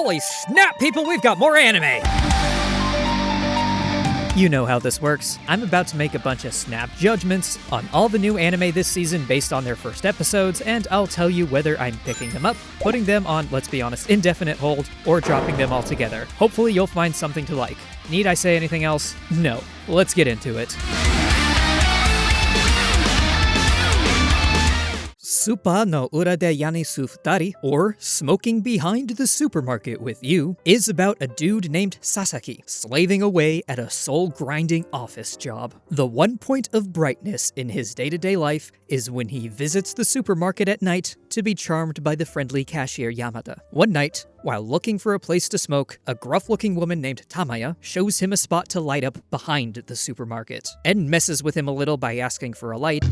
Holy snap, people, we've got more anime! You know how this works. I'm about to make a bunch of snap judgments on all the new anime this season based on their first episodes, and I'll tell you whether I'm picking them up, putting them on, let's be honest, indefinite hold, or dropping them altogether. Hopefully you'll find something to like. Need I say anything else? No. Let's get into it. Supa no Ura de Yanisu Futari, or Smoking Behind the Supermarket with You, is about a dude named Sasaki slaving away at a soul-grinding office job. The one point of brightness in his day-to-day life is when he visits the supermarket at night to be charmed by the friendly cashier Yamada. One night, while looking for a place to smoke, a gruff-looking woman named Tamaya shows him a spot to light up behind the supermarket, and messes with him a little by asking for a light,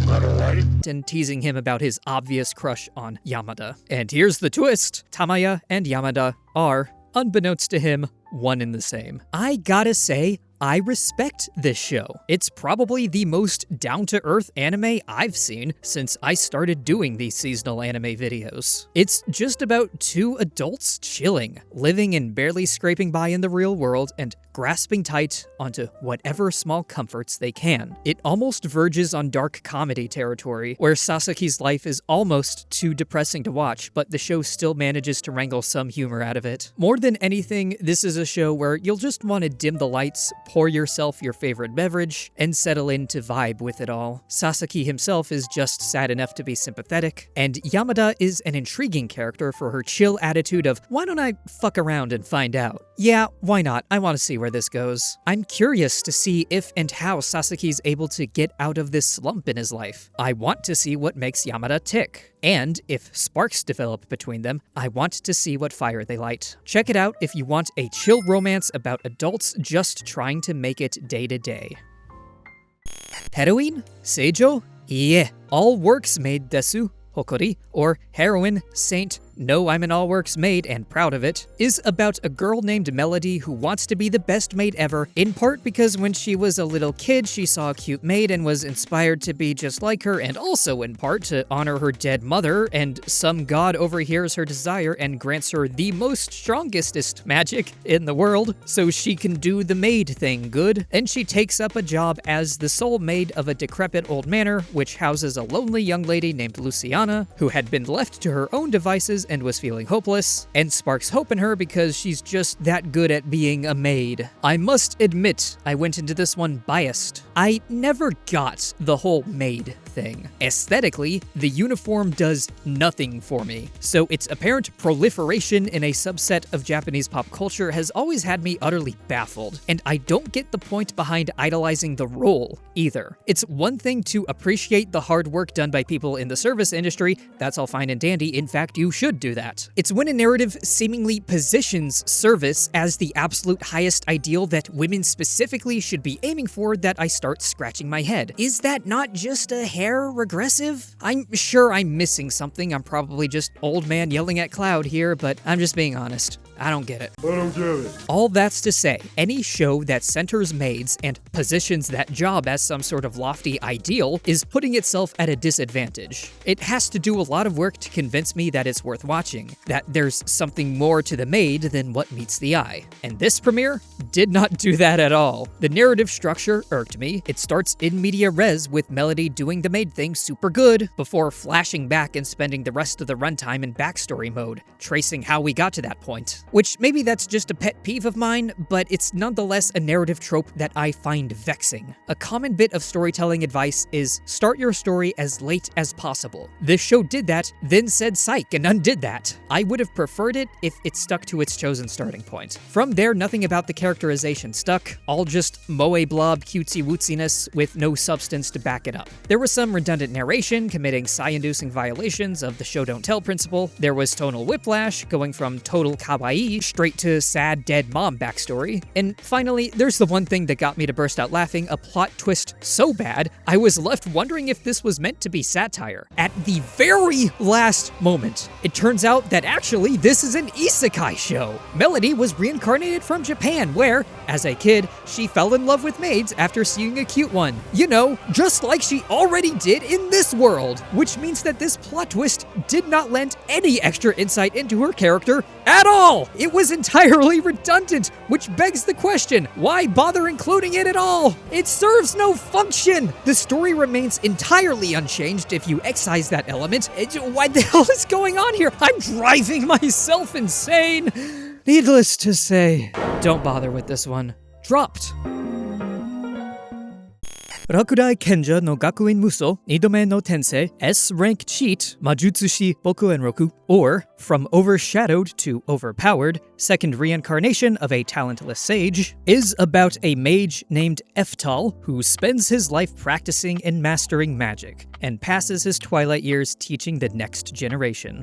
and teasing him about his obvious crush on Yamada. And here's the twist! Tamaya and Yamada are, unbeknownst to him, one and the same. I gotta say, I respect this show. It's probably the most down-to-earth anime I've seen since I started doing these seasonal anime videos. It's just about two adults chilling, living and barely scraping by in the real world, and grasping tight onto whatever small comforts they can. It almost verges on dark comedy territory, where Sasaki's life is almost too depressing to watch, but the show still manages to wrangle some humor out of it. More than anything, this is a show where you'll just want to dim the lights, pour yourself your favorite beverage, and settle in to vibe with it all. Sasaki himself is just sad enough to be sympathetic, and Yamada is an intriguing character for her chill attitude of, why don't I fuck around and find out? Yeah, why not? I want to see where this goes. I'm curious to see if and how Sasaki's able to get out of this slump in his life. I want to see what makes Yamada tick. And if sparks develop between them, I want to see what fire they light. Check it out if you want a chill romance about adults just trying to make it day to day. Heroine? Seijo? Ie. All works made desu. Hokori, or Heroine, Saint, No, I'm an all-works maid and proud of it, is about a girl named Melody who wants to be the best maid ever, in part because when she was a little kid, she saw a cute maid and was inspired to be just like her, and also in part to honor her dead mother, and some god overhears her desire and grants her the most strongestest magic in the world, so she can do the maid thing good, and she takes up a job as the sole maid of a decrepit old manor, which houses a lonely young lady named Luciana, who had been left to her own devices and was feeling hopeless, and sparks hope in her because she's just that good at being a maid. I must admit, I went into this one biased. I never got the whole maid thing. Aesthetically, the uniform does nothing for me, so its apparent proliferation in a subset of Japanese pop culture has always had me utterly baffled, and I don't get the point behind idolizing the role either. It's one thing to appreciate the hard work done by people in the service industry, that's all fine and dandy, in fact you should do that. It's when a narrative seemingly positions service as the absolute highest ideal that women specifically should be aiming for that I start scratching my head. Is that not just a hair regressive? I'm sure I'm missing something, I'm probably just old man yelling at cloud here, but I'm just being honest. I don't get it. I don't get it. All that's to say, any show that centers maids and positions that job as some sort of lofty ideal is putting itself at a disadvantage. It has to do a lot of work to convince me that it's worth watching, that there's something more to the maid than what meets the eye. And this premiere did not do that at all. The narrative structure irked me. It starts in media res with Melody doing the maid thing super good, before flashing back and spending the rest of the runtime in backstory mode, tracing how we got to that point. Which maybe that's just a pet peeve of mine, but it's nonetheless a narrative trope that I find vexing. A common bit of storytelling advice is start your story as late as possible. This show did that, then said psych and undid that. I would have preferred it if it stuck to its chosen starting point. From there, nothing about the characterization stuck, all just moe blob cutesy wootsiness with no substance to back it up. There was some redundant narration committing sigh-inducing violations of the show don't tell principle. There was tonal whiplash going from total kawaii straight to sad dead mom backstory. And finally, there's the one thing that got me to burst out laughing, a plot twist so bad, I was left wondering if this was meant to be satire. At the very last moment, it turns out that actually this is an isekai show. Melody was reincarnated from Japan where, As a kid, she fell in love with maids after seeing a cute one. You know, just like she already did in this world, which means that this plot twist did not lend any extra insight into her character at all. It was entirely redundant, which begs the question, why bother including it at all? It serves no function. The story remains entirely unchanged if you excise that element. What the hell is going on here? I'm driving myself insane. Needless to say, don't bother with this one. Dropped. Rakudai Kenja no Gakuin Muso, Nidome no Tensei, S-Rank Cheat, Majutsushi Bokuenroku, or From Overshadowed to Overpowered, Second Reincarnation of a Talentless Sage, is about a mage named Eftal who spends his life practicing and mastering magic, and passes his twilight years teaching the next generation.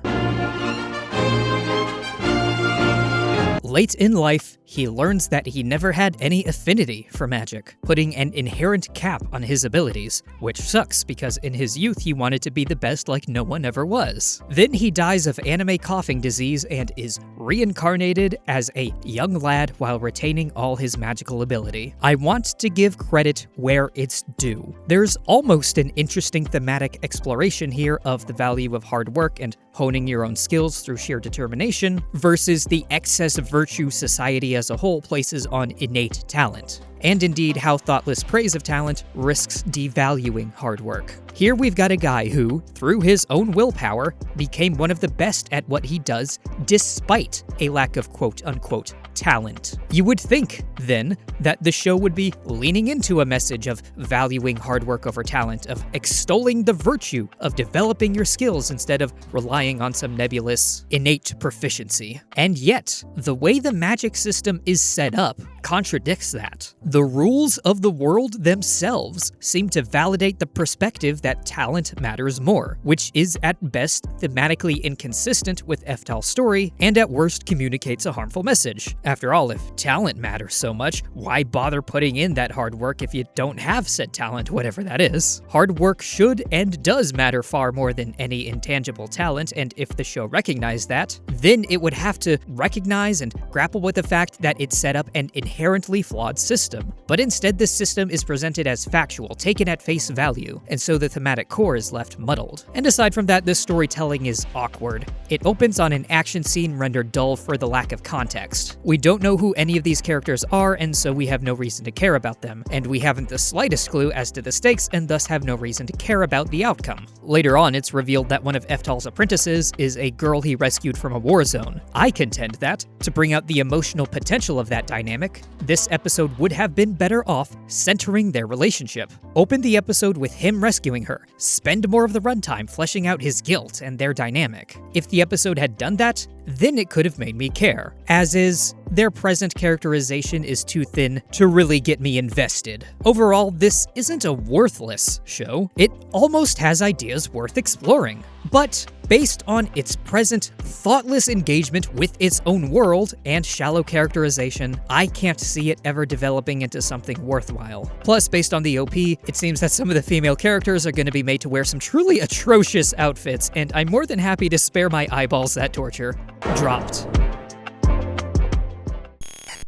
Late in life, he learns that he never had any affinity for magic, putting an inherent cap on his abilities, which sucks because in his youth he wanted to be the best like no one ever was. Then he dies of anime coughing disease and is reincarnated as a young lad while retaining all his magical ability. I want to give credit where it's due. There's almost an interesting thematic exploration here of the value of hard work and honing your own skills through sheer determination versus the excess virtue society as a whole places on innate talent, and indeed how thoughtless praise of talent risks devaluing hard work. Here we've got a guy who, through his own willpower, became one of the best at what he does despite a lack of quote-unquote talent. You would think, then, that the show would be leaning into a message of valuing hard work over talent, of extolling the virtue of developing your skills instead of relying on some nebulous, innate proficiency. And yet, the way the magic system is set up contradicts that. The rules of the world themselves seem to validate the perspective that talent matters more, which is at best thematically inconsistent with Eftal's story, and at worst communicates a harmful message. After all, if talent matters so much, why bother putting in that hard work if you don't have said talent, whatever that is? Hard work should and does matter far more than any intangible talent, and if the show recognized that, then it would have to recognize and grapple with the fact that it set up an inherently flawed system. But instead, this system is presented as factual, taken at face value, and so the thematic core is left muddled. And aside from that, this storytelling is awkward. It opens on an action scene rendered dull for the lack of context. We don't know who any of these characters are, and so we have no reason to care about them, and we haven't the slightest clue as to the stakes and thus have no reason to care about the outcome. Later on, it's revealed that one of Eftal's apprentices is a girl he rescued from a war zone. I contend that, to bring out the emotional potential of that dynamic, this episode would have been better off centering their relationship. Open the episode with him rescuing her, spend more of the runtime fleshing out his guilt and their dynamic. If the episode had done that, then it could have made me care. As is, their present characterization is too thin to really get me invested. Overall, this isn't a worthless show. It almost has ideas worth exploring. But based on its present thoughtless engagement with its own world and shallow characterization, I can't see it ever developing into something worthwhile. Plus, based on the OP, it seems that some of the female characters are going to be made to wear some truly atrocious outfits, and I'm more than happy to spare my eyeballs that torture. Dropped.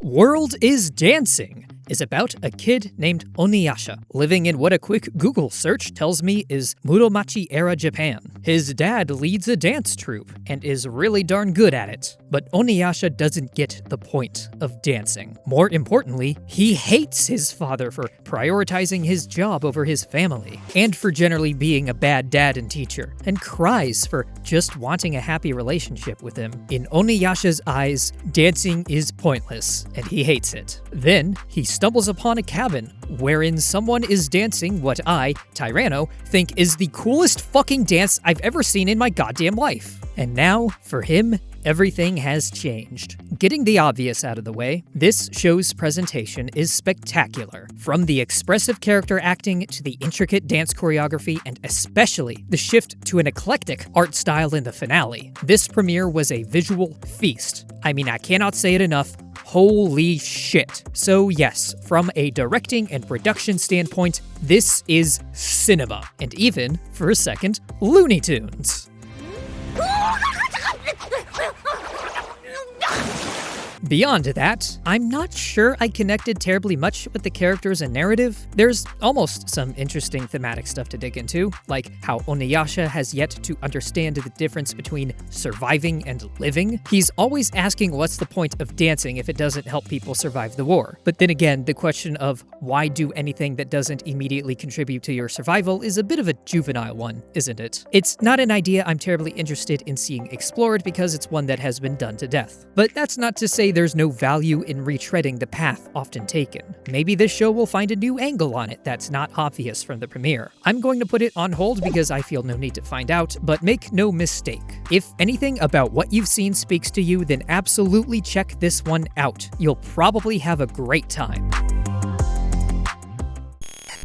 World is Dancing is about a kid named Oniyasha, living in what a quick Google search tells me is Muromachi-era Japan. His dad leads a dance troupe and is really darn good at it, but Oniyasha doesn't get the point of dancing. More importantly, he hates his father for prioritizing his job over his family, and for generally being a bad dad and teacher, and cries for just wanting a happy relationship with him. In Oniyasha's eyes, dancing is pointless, and he hates it. Then, he stumbles upon a cabin wherein someone is dancing what I, Tyranno, think is the coolest fucking dance I've ever seen in my goddamn life. And now, for him, everything has changed. Getting the obvious out of the way, this show's presentation is spectacular. From the expressive character acting to the intricate dance choreography, and especially the shift to an eclectic art style in the finale, this premiere was a visual feast. I mean, I cannot say it enough. Holy shit. So yes, from a directing and production standpoint, this is cinema. And even, for a second, Looney Tunes. Beyond that, I'm not sure I connected terribly much with the characters and narrative. There's almost some interesting thematic stuff to dig into, like how Oniyasha has yet to understand the difference between surviving and living. He's always asking what's the point of dancing if it doesn't help people survive the war. But then again, the question of why do anything that doesn't immediately contribute to your survival is a bit of a juvenile one, isn't it? It's not an idea I'm terribly interested in seeing explored because it's one that has been done to death. But that's not to say there's no value in retreading the path often taken. Maybe this show will find a new angle on it that's not obvious from the premiere. I'm going to put it on hold because I feel no need to find out, but make no mistake. If anything about what you've seen speaks to you, then absolutely check this one out. You'll probably have a great time.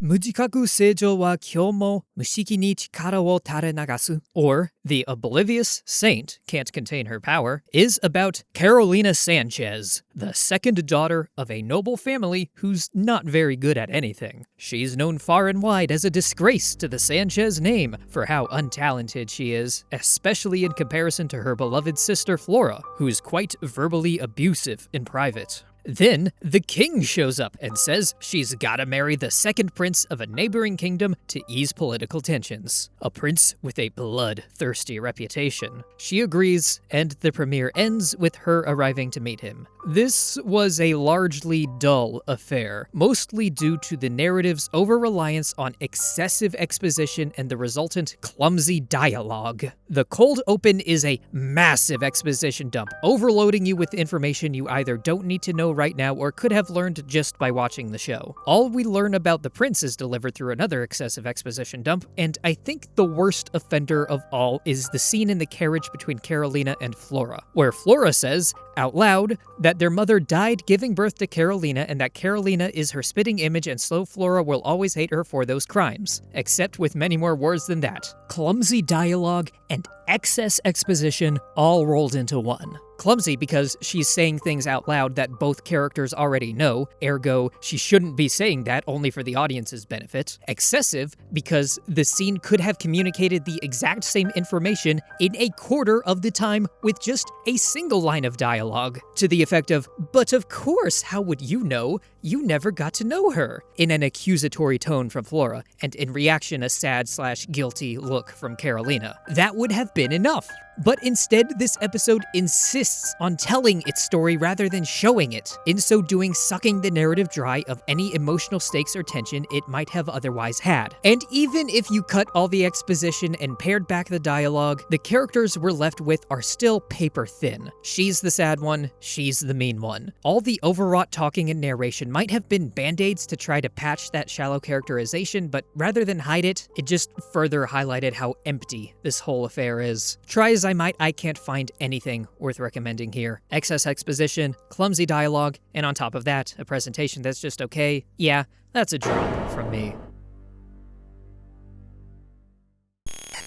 無自覚正常は今日も無思議に力を垂れ流す, or The Oblivious Saint Can't Contain Her Power, is about Carolina Sanchez, the second daughter of a noble family who's not very good at anything. She's known far and wide as a disgrace to the Sanchez name for how untalented she is, especially in comparison to her beloved sister Flora, who's quite verbally abusive in private. Then, the king shows up and says she's gotta marry the second prince of a neighboring kingdom to ease political tensions. A prince with a bloodthirsty reputation. She agrees, and the premiere ends with her arriving to meet him. This was a largely dull affair, mostly due to the narrative's over-reliance on excessive exposition and the resultant clumsy dialogue. The cold open is a massive exposition dump, overloading you with information you either don't need to know right now or could have learned just by watching the show. All we learn about the prince is delivered through another excessive exposition dump, and I think the worst offender of all is the scene in the carriage between Carolina and Flora, where Flora says, out loud, that their mother died giving birth to Carolina and that Carolina is her spitting image and so Flora will always hate her for those crimes, except with many more words than that. Clumsy dialogue and excess exposition all rolled into one. Clumsy because she's saying things out loud that both characters already know, ergo, she shouldn't be saying that only for the audience's benefit. Excessive because the scene could have communicated the exact same information in a quarter of the time with just a single line of dialogue, to the effect of, "But of course, how would you know? You never got to know her," in an accusatory tone from Flora, and in reaction a sad/guilty look from Carolina. That would have been enough. But instead, this episode insists on telling its story rather than showing it, in so doing sucking the narrative dry of any emotional stakes or tension it might have otherwise had. And even if you cut all the exposition and pared back the dialogue, the characters we're left with are still paper thin. She's the sad one, she's the mean one. All the overwrought talking and narration might have been band-aids to try to patch that shallow characterization, but rather than hide it, it just further highlighted how empty this whole affair is. Try as I might, I can't find anything worth recommending here. Excess exposition, clumsy dialogue, and on top of that, a presentation that's just okay. Yeah, that's a drop from me.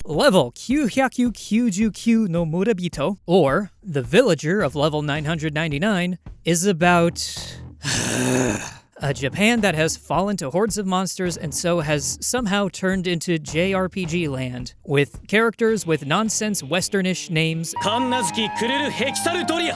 Level 999 no Murabito, or The Villager of level 999, is about a Japan that has fallen to hordes of monsters and so has somehow turned into JRPG land, with characters with nonsense westernish names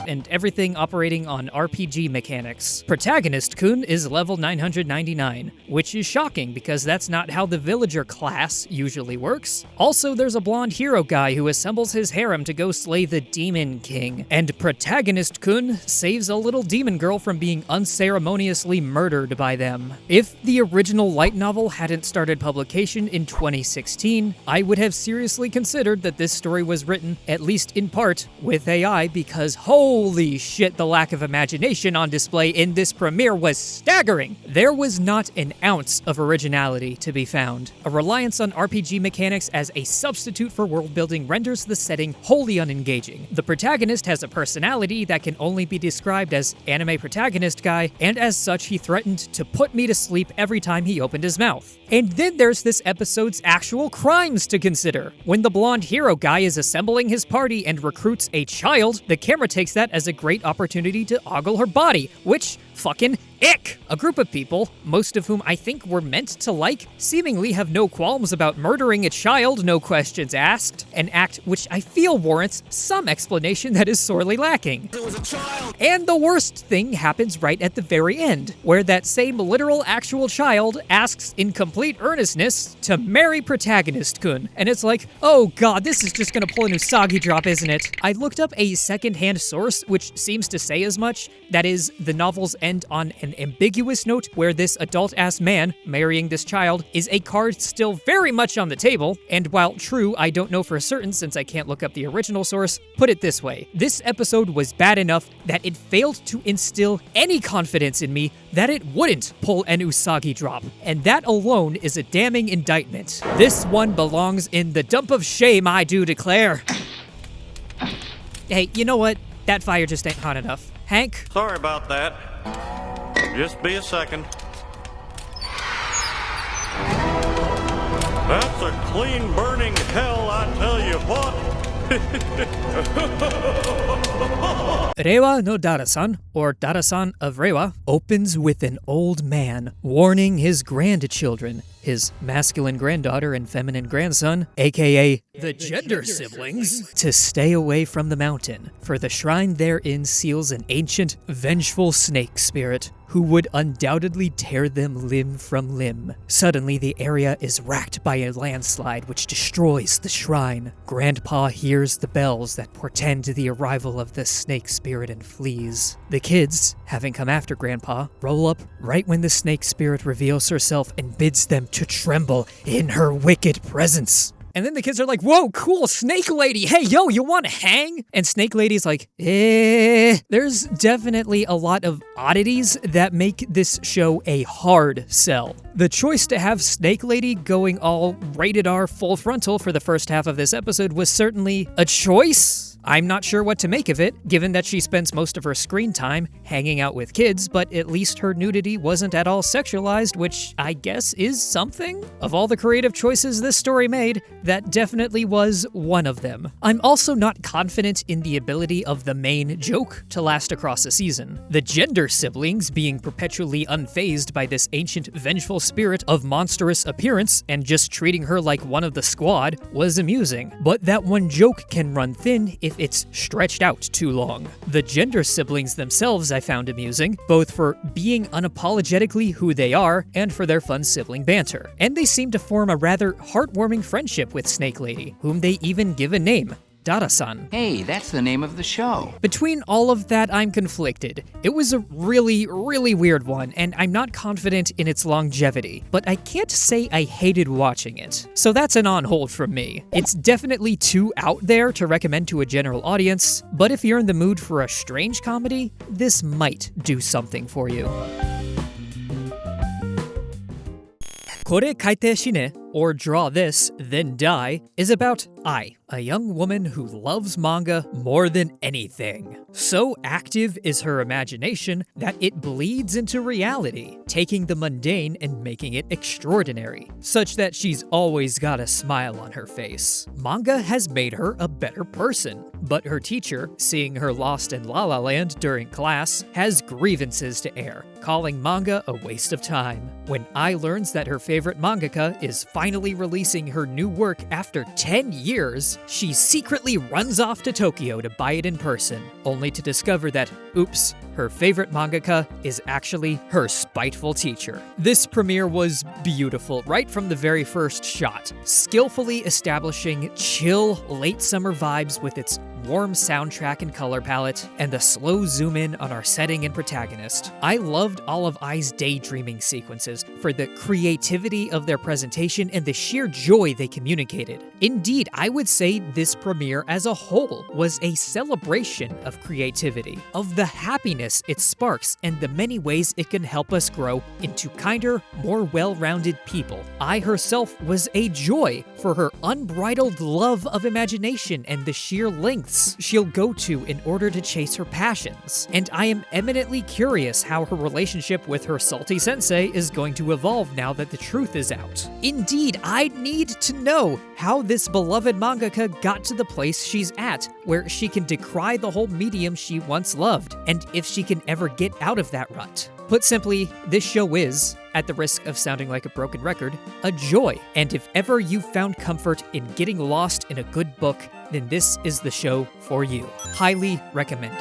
and everything operating on RPG mechanics. Protagonist Kun is level 999, which is shocking because that's not how the villager class usually works. Also, there's a blonde hero guy who assembles his harem to go slay the Demon King, and Protagonist Kun saves a little demon girl from being unceremoniously murdered by them. If the original light novel hadn't started publication in 2016, I would have seriously considered that this story was written, at least in part, with AI, because holy shit, the lack of imagination on display in this premiere was staggering! There was not an ounce of originality to be found. A reliance on RPG mechanics as a substitute for world building renders the setting wholly unengaging. The protagonist has a personality that can only be described as anime protagonist guy, and as such he threatened to put me to sleep every time he opened his mouth. And then there's this episode's actual crimes to consider. When the blonde hero guy is assembling his party and recruits a child, the camera takes that as a great opportunity to ogle her body, which, fucking ick! A group of people, most of whom I think were meant to like, seemingly have no qualms about murdering a child, no questions asked, an act which I feel warrants some explanation that is sorely lacking. It was a child! And the worst thing happens right at the very end, where that same literal actual child asks in complete earnestness to marry protagonist-kun. And it's like, oh god, this is just gonna pull an Usagi drop, isn't it? I looked up a second-hand source which seems to say as much. That is, the novels end on an ambiguous note where this adult-ass man marrying this child is a card still very much on the table, and while true, I don't know for certain since I can't look up the original source, put it this way, this episode was bad enough that it failed to instill any confidence in me that it wouldn't pull an Usagi drop, and that alone is a damning indictment. This one belongs in the dump of shame, I do declare. Hey, you know what? That fire just ain't hot enough. Hank? Sorry about that. Just be a second. That's a clean burning hell, I tell you what. Reiwa no Dara-san, or Dara-san of Reiwa, opens with an old man warning his grandchildren, his masculine granddaughter and feminine grandson, aka the gender siblings, to stay away from the mountain, for the shrine therein seals an ancient, vengeful snake spirit who would undoubtedly tear them limb from limb. Suddenly, the area is racked by a landslide which destroys the shrine. Grandpa hears the bells that portend the arrival of the snake spirit and flees. The kids, having come after Grandpa, roll up right when the snake spirit reveals herself and bids them to tremble in her wicked presence. And then the kids are like, whoa, cool, Snake Lady, hey, yo, you wanna hang? And Snake Lady's like, There's definitely a lot of oddities that make this show a hard sell. The choice to have Snake Lady going all rated R full frontal for the first half of this episode was certainly a choice. I'm not sure what to make of it, given that she spends most of her screen time hanging out with kids, but at least her nudity wasn't at all sexualized, which I guess is something? Of all the creative choices this story made, that definitely was one of them. I'm also not confident in the ability of the main joke to last across a season. The gender siblings being perpetually unfazed by this ancient vengeful spirit of monstrous appearance and just treating her like one of the squad was amusing, but that one joke can run thin if it's stretched out too long. The gender siblings themselves I found amusing, both for being unapologetically who they are and for their fun sibling banter. And they seem to form a rather heartwarming friendship with Snake Lady, whom they even give a name. Dara-san. Hey, that's the name of the show. Between all of that, I'm conflicted. It was a really, really weird one, and I'm not confident in its longevity, but I can't say I hated watching it. So that's an on hold from me. It's definitely too out there to recommend to a general audience, but if you're in the mood for a strange comedy, this might do something for you. Kore kaite shine, or Draw This, Then Die, is about Ai, a young woman who loves manga more than anything. So active is her imagination that it bleeds into reality, taking the mundane and making it extraordinary, such that she's always got a smile on her face. Manga has made her a better person, but her teacher, seeing her lost in La La Land during class, has grievances to air, calling manga a waste of time. When Ai learns that her favorite mangaka is finally releasing her new work after 10 years, she secretly runs off to Tokyo to buy it in person, only to discover that, oops, her favorite mangaka is actually her spiteful teacher. This premiere was beautiful right from the very first shot, skillfully establishing chill, late summer vibes with its warm soundtrack and color palette, and the slow zoom in on our setting and protagonist. I loved all of Ai's daydreaming sequences for the creativity of their presentation and the sheer joy they communicated. Indeed, I would say this premiere as a whole was a celebration of creativity, of the happiness it sparks and the many ways it can help us grow into kinder, more well-rounded people. Ai herself was a joy for her unbridled love of imagination and the sheer lengths she'll go to in order to chase her passions. And I am eminently curious how her relationship with her salty sensei is going to evolve now that the truth is out. Indeed, I need to know how this beloved mangaka got to the place she's at, where she can decry the whole medium she once loved, and if she can ever get out of that rut. Put simply, this show is, at the risk of sounding like a broken record, a joy. And if ever you found comfort in getting lost in a good book, then this is the show for you. Highly recommended.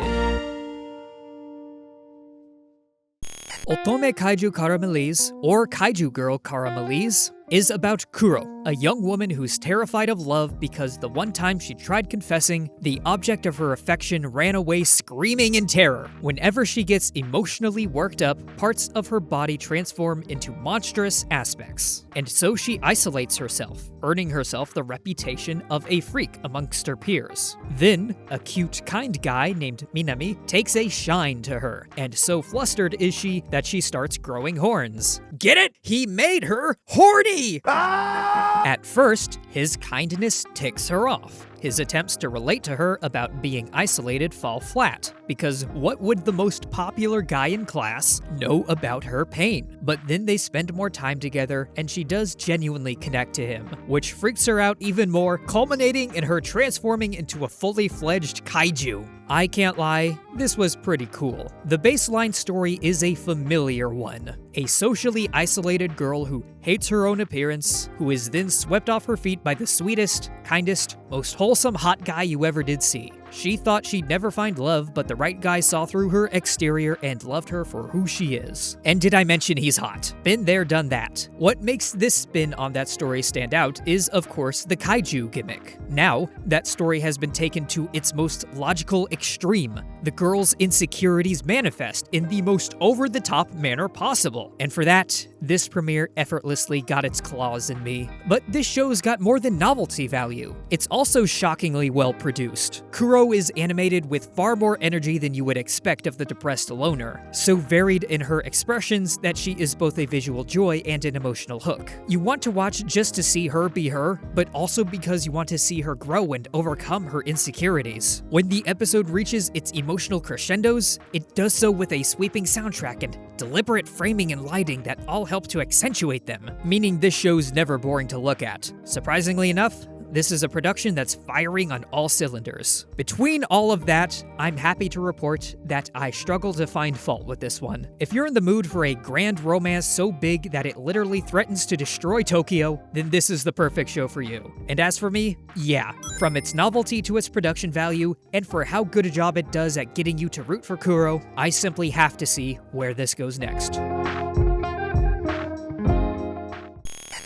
Otome Kaiju Karamelise, or Kaiju Girl Karamelise, is about Kuro, a young woman who's terrified of love because the one time she tried confessing, the object of her affection ran away screaming in terror. Whenever she gets emotionally worked up, parts of her body transform into monstrous aspects. And so she isolates herself, earning herself the reputation of a freak amongst her peers. Then, a cute, kind guy named Minami takes a shine to her, and so flustered is she that she starts growing horns. Get it? He made her horny! At first, his kindness ticks her off. His attempts to relate to her about being isolated fall flat, because what would the most popular guy in class know about her pain? But then they spend more time together, and she does genuinely connect to him, which freaks her out even more, culminating in her transforming into a fully fledged kaiju. I can't lie, this was pretty cool. The baseline story is a familiar one. A socially isolated girl who hates her own appearance, who is then swept off her feet by the sweetest, kindest, most wholesome hot guy you ever did see. She thought she'd never find love, but the right guy saw through her exterior and loved her for who she is. And did I mention he's hot? Been there, done that. What makes this spin on that story stand out is, of course, the kaiju gimmick. Now, that story has been taken to its most logical extreme. The girl's insecurities manifest in the most over-the-top manner possible. And for that, this premiere effortlessly got its claws in me. But this show's got more than novelty value. It's also shockingly well produced. Kuro is animated with far more energy than you would expect of the depressed loner, so varied in her expressions that she is both a visual joy and an emotional hook. You want to watch just to see her be her, but also because you want to see her grow and overcome her insecurities. When the episode reaches its emotional crescendos, it does so with a sweeping soundtrack and deliberate framing and lighting that all help to accentuate them, meaning this show's never boring to look at. Surprisingly enough, this is a production that's firing on all cylinders. Between all of that, I'm happy to report that I struggle to find fault with this one. If you're in the mood for a grand romance so big that it literally threatens to destroy Tokyo, then this is the perfect show for you. And as for me, yeah, from its novelty to its production value, and for how good a job it does at getting you to root for Kuro, I simply have to see where this goes next.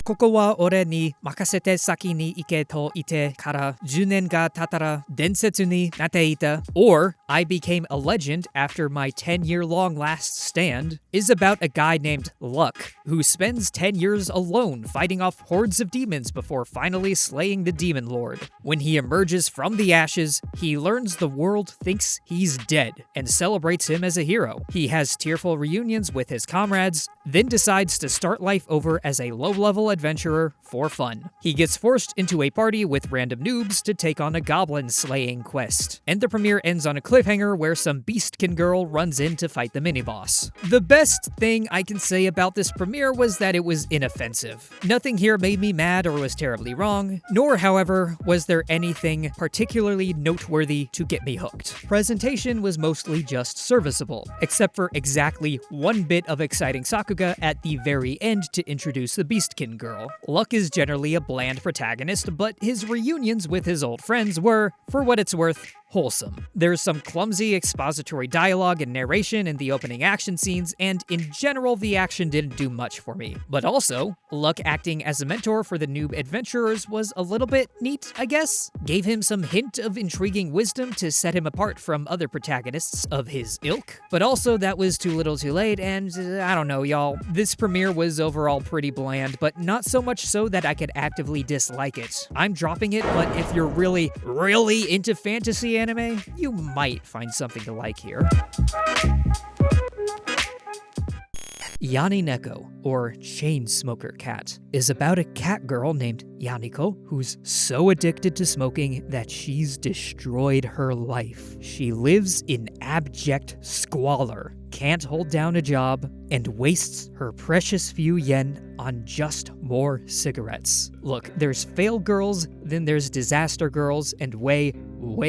ここは俺に任せて先に行けと言ってから10年が経ったら伝説になっていた or I became a legend after my 10-year-long last stand is about a guy named Luck who spends 10 years alone fighting off hordes of demons before finally slaying the demon lord. When he emerges from the ashes, he learns the world thinks he's dead and celebrates him as a hero. He has tearful reunions with his comrades, then decides to start life over as a low-level adventurer for fun. He gets forced into a party with random noobs to take on a goblin-slaying quest. And the premiere ends on a cliffhanger where some beastkin girl runs in to fight the mini-boss. The best thing I can say about this premiere was that it was inoffensive. Nothing here made me mad or was terribly wrong, nor, however, was there anything particularly noteworthy to get me hooked. Presentation was mostly just serviceable, except for exactly one bit of exciting Sakuga at the very end to introduce the beastkin girl. Luck is generally a bland protagonist, but his reunions with his old friends were, for what it's worth, wholesome. There's some clumsy expository dialogue and narration in the opening action scenes, and in general, the action didn't do much for me. But also, Luck acting as a mentor for the noob adventurers was a little bit neat, I guess. Gave him some hint of intriguing wisdom to set him apart from other protagonists of his ilk. But also, that was too little too late, and I don't know, y'all. This premiere was overall pretty bland, but not so much so that I could actively dislike it. I'm dropping it, but if you're really into fantasy anime, you might find something to like here. Yani Neko, or Chain Smoker Cat, is about a cat girl named Yaniko who's so addicted to smoking that she's destroyed her life. She lives in abject squalor, can't hold down a job, and wastes her precious few yen on just more cigarettes. Look, there's fail girls, then there's disaster girls, and way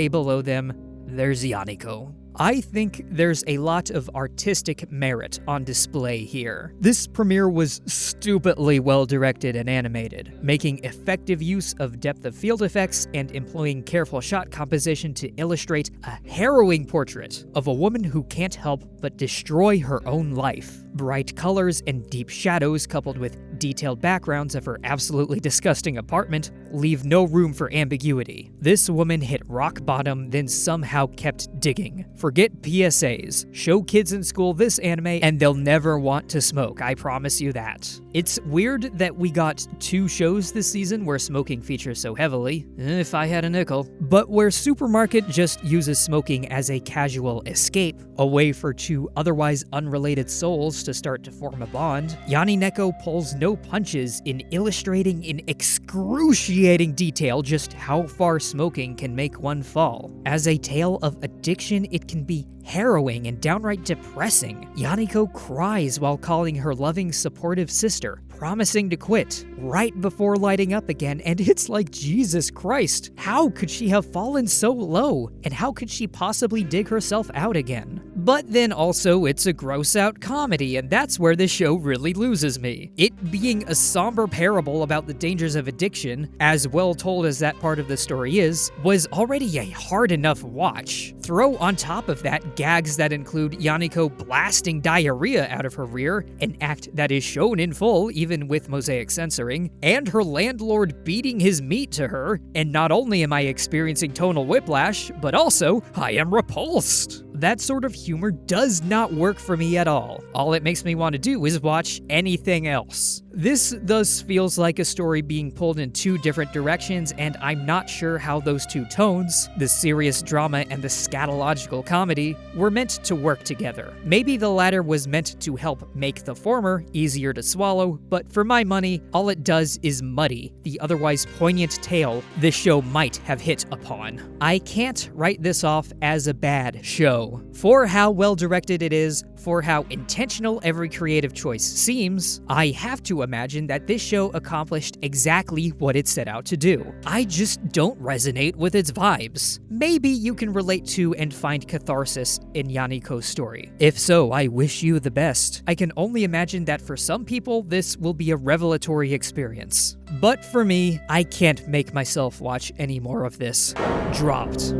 below them, there's Yaniko. I think there's a lot of artistic merit on display here. This premiere was stupidly well directed and animated, making effective use of depth of field effects and employing careful shot composition to illustrate a harrowing portrait of a woman who can't help but destroy her own life. Bright colors and deep shadows coupled with detailed backgrounds of her absolutely disgusting apartment leave no room for ambiguity. This woman hit rock bottom, then somehow kept digging. Forget PSAs. Show kids in school this anime and they'll never want to smoke, I promise you that. It's weird that we got 2 shows this season where smoking features so heavily, if I had a nickel, but where Supermarket just uses smoking as a casual escape, a way for 2 otherwise unrelated souls to start to form a bond. Yani Neko pulls no punches in illustrating in excruciating detail just how far smoking can make one fall. As a tale of addiction, it can be harrowing and downright depressing. Yaniko cries while calling her loving, supportive sister, promising to quit right before lighting up again, and it's like, Jesus Christ, how could she have fallen so low? And how could she possibly dig herself out again? But then also, it's a gross-out comedy, and that's where this show really loses me. It being a somber parable about the dangers of addiction, as well told as that part of the story is, was already a hard enough watch. Throw on top of that gags that include Yaniko blasting diarrhea out of her rear, an act that is shown in full even with mosaic censoring, and her landlord beating his meat to her, and not only am I experiencing tonal whiplash, but also I am repulsed. That sort of humor does not work for me at all. All it makes me want to do is watch anything else. This thus feels like a story being pulled in 2 different directions, and I'm not sure how those 2 tones, the serious drama and the scatological comedy, were meant to work together. Maybe the latter was meant to help make the former easier to swallow, but for my money, all it does is muddy the otherwise poignant tale this show might have hit upon. I can't write this off as a bad show. For how well directed it is, for how intentional every creative choice seems, I have to imagine that this show accomplished exactly what it set out to do. I just don't resonate with its vibes. Maybe you can relate to and find catharsis in Yaniko's story. If so, I wish you the best. I can only imagine that for some people, this will be a revelatory experience. But for me, I can't make myself watch any more of this. Dropped.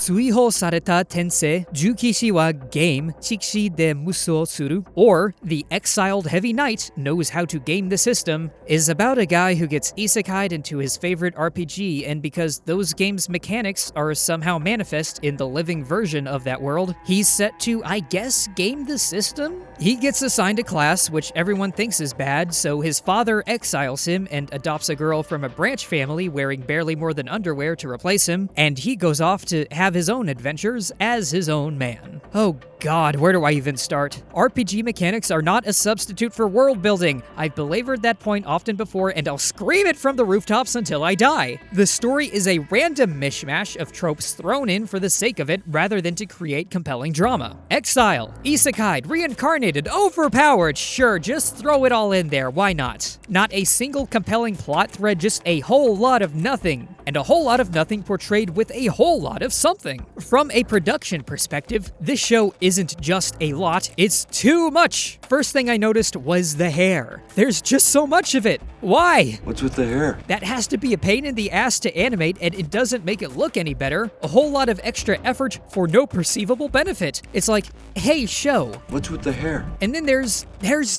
追放された転生重騎士はゲーム知識で無双する or The Exiled Heavy Knight Knows How to Game the System is about a guy who gets isekai'd into his favorite RPG, and because those games' mechanics are somehow manifest in the living version of that world, he's set to, I guess, game the system? He gets assigned a class which everyone thinks is bad, so his father exiles him and adopts a girl from a branch family wearing barely more than underwear to replace him, and he goes off to have his own adventures as his own man. Oh god, where do I even start? RPG mechanics are not a substitute for world building. I've belabored that point often before, and I'll scream it from the rooftops until I die. The story is a random mishmash of tropes thrown in for the sake of it rather than to create compelling drama. Exile, isekai'd, reincarnated, overpowered, sure, just throw it all in there, why not? Not a single compelling plot thread, just a whole lot of nothing. And a whole lot of nothing portrayed with a whole lot of something. From a production perspective, this show isn't just a lot, it's too much. First thing I noticed was the hair. There's just so much of it. Why? What's with the hair? That has to be a pain in the ass to animate, and it doesn't make it look any better. A whole lot of extra effort for no perceivable benefit. It's like, hey, show. What's with the hair? And then there's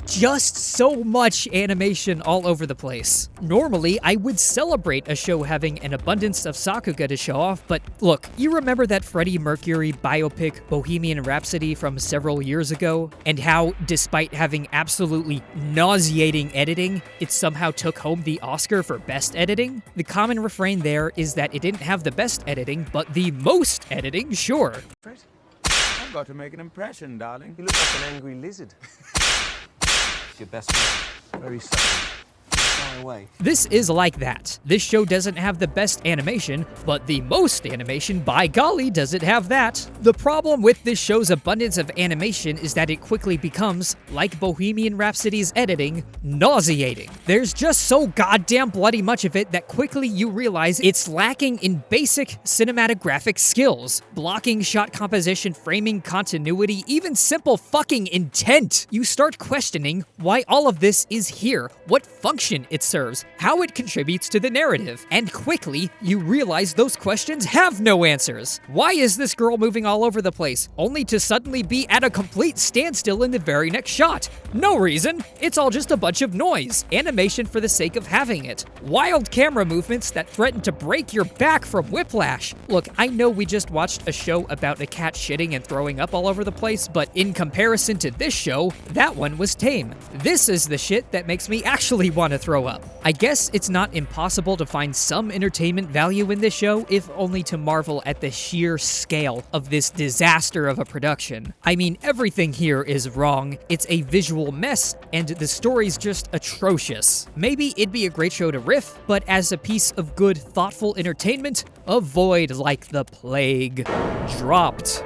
just so much animation all over the place. Normally, I would celebrate a show having an abundance of Sakuga to show off, but look, you remember that Freddie Mercury biopic Bohemian Rhapsody from several years ago? And how, despite having absolutely nauseating editing, it somehow took home the Oscar for Best Editing? The common refrain there is that it didn't have the best editing, but the most editing, sure. got to make an impression, darling. You look like an angry lizard. Your best friend. Very subtle. Fly away. This is like that. This show doesn't have the best animation, but the most animation, by golly, does it have that. The problem with this show's abundance of animation is that it quickly becomes, like Bohemian Rhapsody's editing, nauseating. There's just so goddamn bloody much of it that quickly you realize it's lacking in basic cinematographic skills. Blocking, shot composition, framing, continuity, even simple fucking intent. You start questioning why all of this is here, what function it serves, how it contributes to the narrative, and quickly you realize those questions have no answers. Why is this girl moving all over the place, only to suddenly be at a complete standstill in the very next shot? No reason. It's all just a bunch of noise. Animation for the sake of having it. Wild camera movements that threaten to break your back from whiplash. Look, I know we just watched a show about a cat shitting and throwing up all over the place, but in comparison to this show, that one was tame. This is the shit that makes me actually want to throw up. I guess it's not impossible to find some entertainment value in this show, if only to marvel at the sheer scale of this disaster of a production. I mean, everything here is wrong, it's a visual mess, and the story's just atrocious. Maybe it'd be a great show to riff, but as a piece of good, thoughtful entertainment, avoid like the plague. Dropped.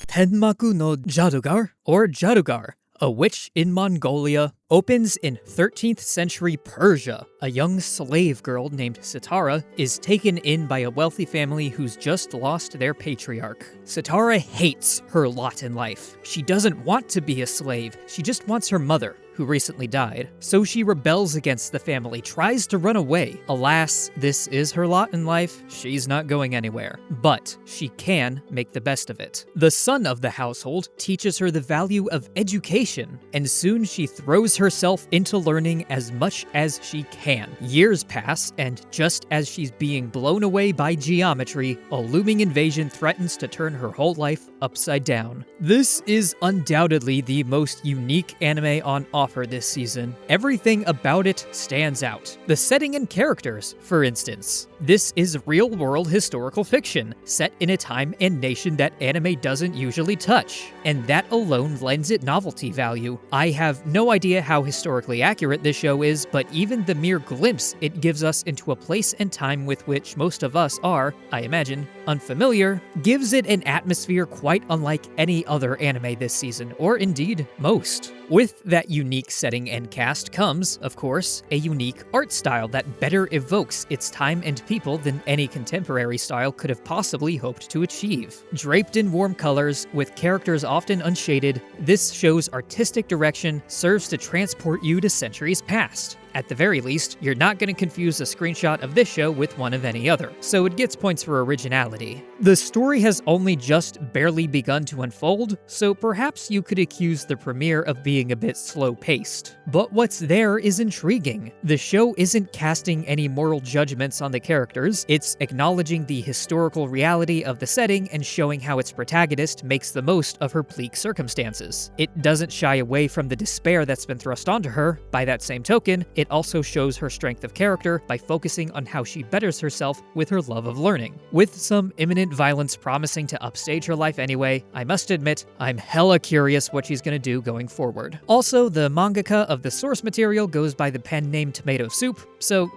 Tenmaku no Jadugar, or Jadugar, a witch in Mongolia, opens in 13th century Persia. A young slave girl named Sitara is taken in by a wealthy family who's just lost their patriarch. Sitara hates her lot in life. She doesn't want to be a slave, she just wants her mother, who recently died. So she rebels against the family, tries to run away. Alas, this is her lot in life. She's not going anywhere. But she can make the best of it. The son of the household teaches her the value of education, and soon she throws herself into learning as much as she can. Years pass, and just as she's being blown away by geometry, a looming invasion threatens to turn her whole life upside down. This is undoubtedly the most unique anime on offer this season. Everything about it stands out. The setting and characters, for instance. This is real-world historical fiction, set in a time and nation that anime doesn't usually touch, and that alone lends it novelty value. I have no idea how historically accurate this show is, but even the mere glimpse it gives us into a place and time with which most of us are, I imagine, unfamiliar, gives it an atmosphere quite unlike any other anime this season, or indeed, most. With that unique setting and cast comes, of course, a unique art style that better evokes its time and people than any contemporary style could have possibly hoped to achieve. Draped in warm colors, with characters often unshaded, this show's artistic direction serves to transport you to centuries past. At the very least, you're not going to confuse a screenshot of this show with one of any other, so it gets points for originality. The story has only just barely begun to unfold, so perhaps you could accuse the premiere of being a bit slow-paced. But what's there is intriguing. The show isn't casting any moral judgments on the characters, it's acknowledging the historical reality of the setting and showing how its protagonist makes the most of her bleak circumstances. It doesn't shy away from the despair that's been thrust onto her. By that same token, it also shows her strength of character by focusing on how she betters herself with her love of learning. With some imminent violence promising to upstage her life anyway, I must admit, I'm hella curious what she's gonna do going forward. Also, the mangaka of the source material goes by the pen name Tomato Soup, so,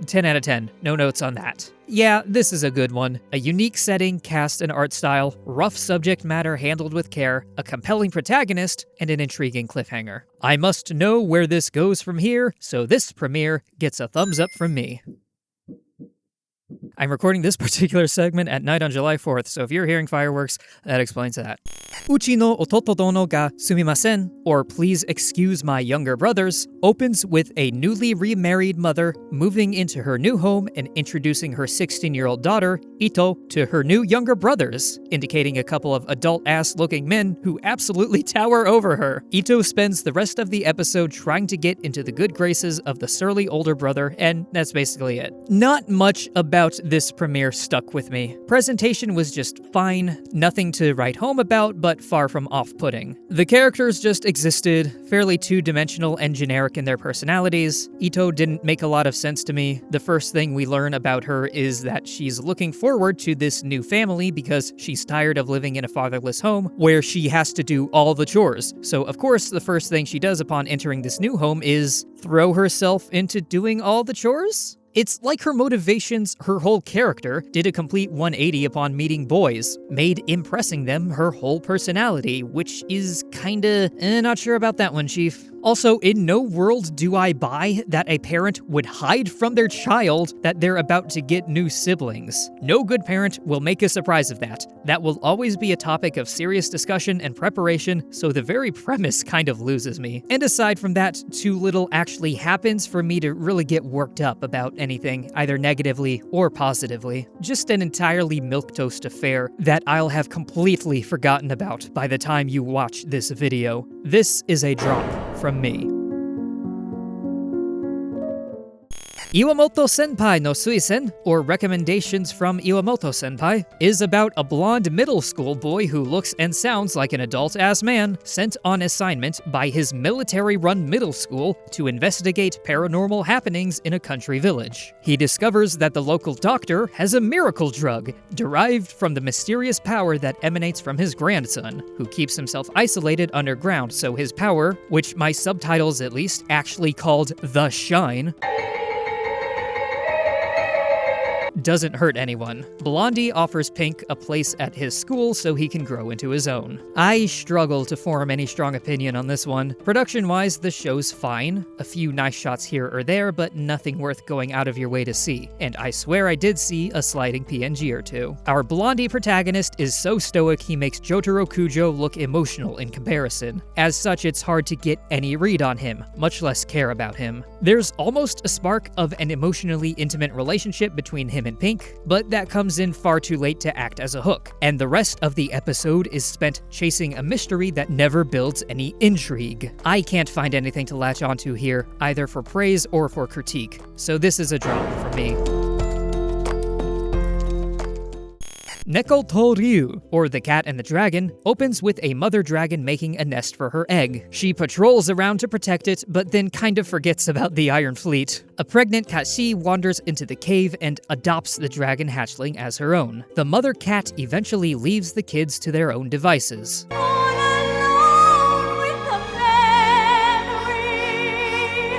10 out of 10, no notes on that. Yeah, this is a good one. A unique setting, cast, and art style, rough subject matter handled with care, a compelling protagonist, and an intriguing cliffhanger. I must know where this goes from here, so this premiere gets a thumbs up from me. I'm recording this particular segment at night on July 4th, so if you're hearing fireworks, that explains that. Uchi no ototo dono ga sumimasen, or please excuse my younger brothers, opens with a newly remarried mother moving into her new home and introducing her 16-year-old daughter, Ito, to her new younger brothers, indicating a couple of adult-ass-looking men who absolutely tower over her. Ito spends the rest of the episode trying to get into the good graces of the surly older brother, and that's basically it. Not much about this premiere stuck with me. Presentation was just fine, nothing to write home about, but far from off-putting. The characters just existed, fairly two-dimensional and generic in their personalities. Ito didn't make a lot of sense to me. The first thing we learn about her is that she's looking forward to this new family because she's tired of living in a fatherless home where she has to do all the chores. So of course, the first thing she does upon entering this new home is throw herself into doing all the chores? It's like her motivations, her whole character, did a complete 180 upon meeting boys, made impressing them her whole personality, which is kinda, not sure about that one, Chief. Also, in no world do I buy that a parent would hide from their child that they're about to get new siblings. No good parent will make a surprise of that. That will always be a topic of serious discussion and preparation, so the very premise kind of loses me. And aside from that, too little actually happens for me to really get worked up about anything, either negatively or positively. Just an entirely milquetoast affair that I'll have completely forgotten about by the time you watch this video. This is a drop from me. Iwamoto Senpai no Suisen, or Recommendations from Iwamoto Senpai, is about a blonde middle school boy who looks and sounds like an adult-ass man sent on assignment by his military-run middle school to investigate paranormal happenings in a country village. He discovers that the local doctor has a miracle drug derived from the mysterious power that emanates from his grandson, who keeps himself isolated underground, so his power, which my subtitles at least actually called The Shine, doesn't hurt anyone. Blondie offers Pink a place at his school so he can grow into his own. I struggle to form any strong opinion on this one. Production-wise, the show's fine. A few nice shots here or there, but nothing worth going out of your way to see. And I swear I did see a sliding PNG or two. Our Blondie protagonist is so stoic he makes Jotaro Kujo look emotional in comparison. As such, it's hard to get any read on him, much less care about him. There's almost a spark of an emotionally intimate relationship between him and Pink, but that comes in far too late to act as a hook, and the rest of the episode is spent chasing a mystery that never builds any intrigue. I can't find anything to latch onto here, either for praise or for critique, so this is a drop for me. Neko to Ryu, or The Cat and the Dragon, opens with a mother dragon making a nest for her egg. She patrols around to protect it, but then kind of forgets about the Iron Fleet. A pregnant Kashi wanders into the cave and adopts the dragon hatchling as her own. The mother cat eventually leaves the kids to their own devices.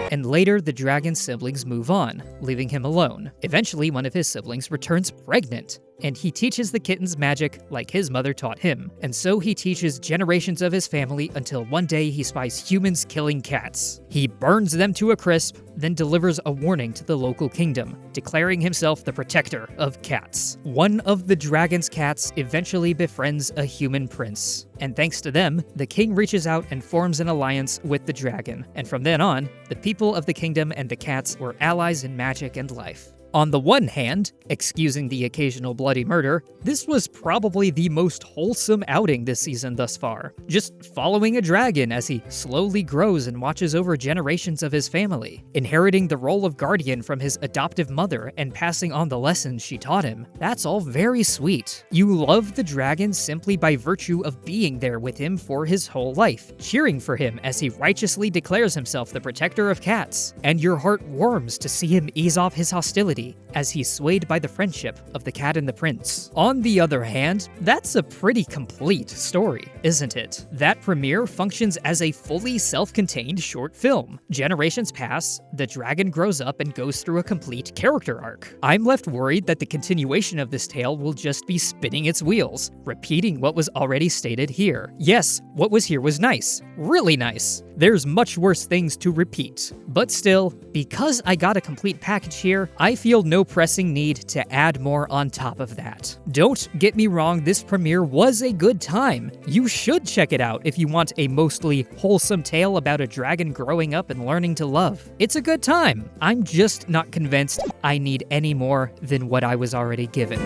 And later, the dragon's siblings move on, leaving him alone. Eventually, one of his siblings returns pregnant, and he teaches the kittens magic like his mother taught him. And so he teaches generations of his family until one day he spies humans killing cats. He burns them to a crisp, then delivers a warning to the local kingdom, declaring himself the protector of cats. One of the dragon's cats eventually befriends a human prince, and thanks to them, the king reaches out and forms an alliance with the dragon. And from then on, the people of the kingdom and the cats were allies in magic and life. On the one hand, excusing the occasional bloody murder, this was probably the most wholesome outing this season thus far. Just following a dragon as he slowly grows and watches over generations of his family, inheriting the role of guardian from his adoptive mother and passing on the lessons she taught him. That's all very sweet. You love the dragon simply by virtue of being there with him for his whole life, cheering for him as he righteously declares himself the protector of cats, and your heart warms to see him ease off his hostility as he's swayed by the friendship of the cat and the prince. On the other hand, that's a pretty complete story, isn't it? That premiere functions as a fully self-contained short film. Generations pass, the dragon grows up and goes through a complete character arc. I'm left worried that the continuation of this tale will just be spinning its wheels, repeating what was already stated here. Yes, what was here was nice. Really nice. There's much worse things to repeat. But still, because I got a complete package here, I feel no pressing need to add more on top of that. Don't get me wrong, this premiere was a good time. You should check it out if you want a mostly wholesome tale about a dragon growing up and learning to love. It's a good time. I'm just not convinced I need any more than what I was already given.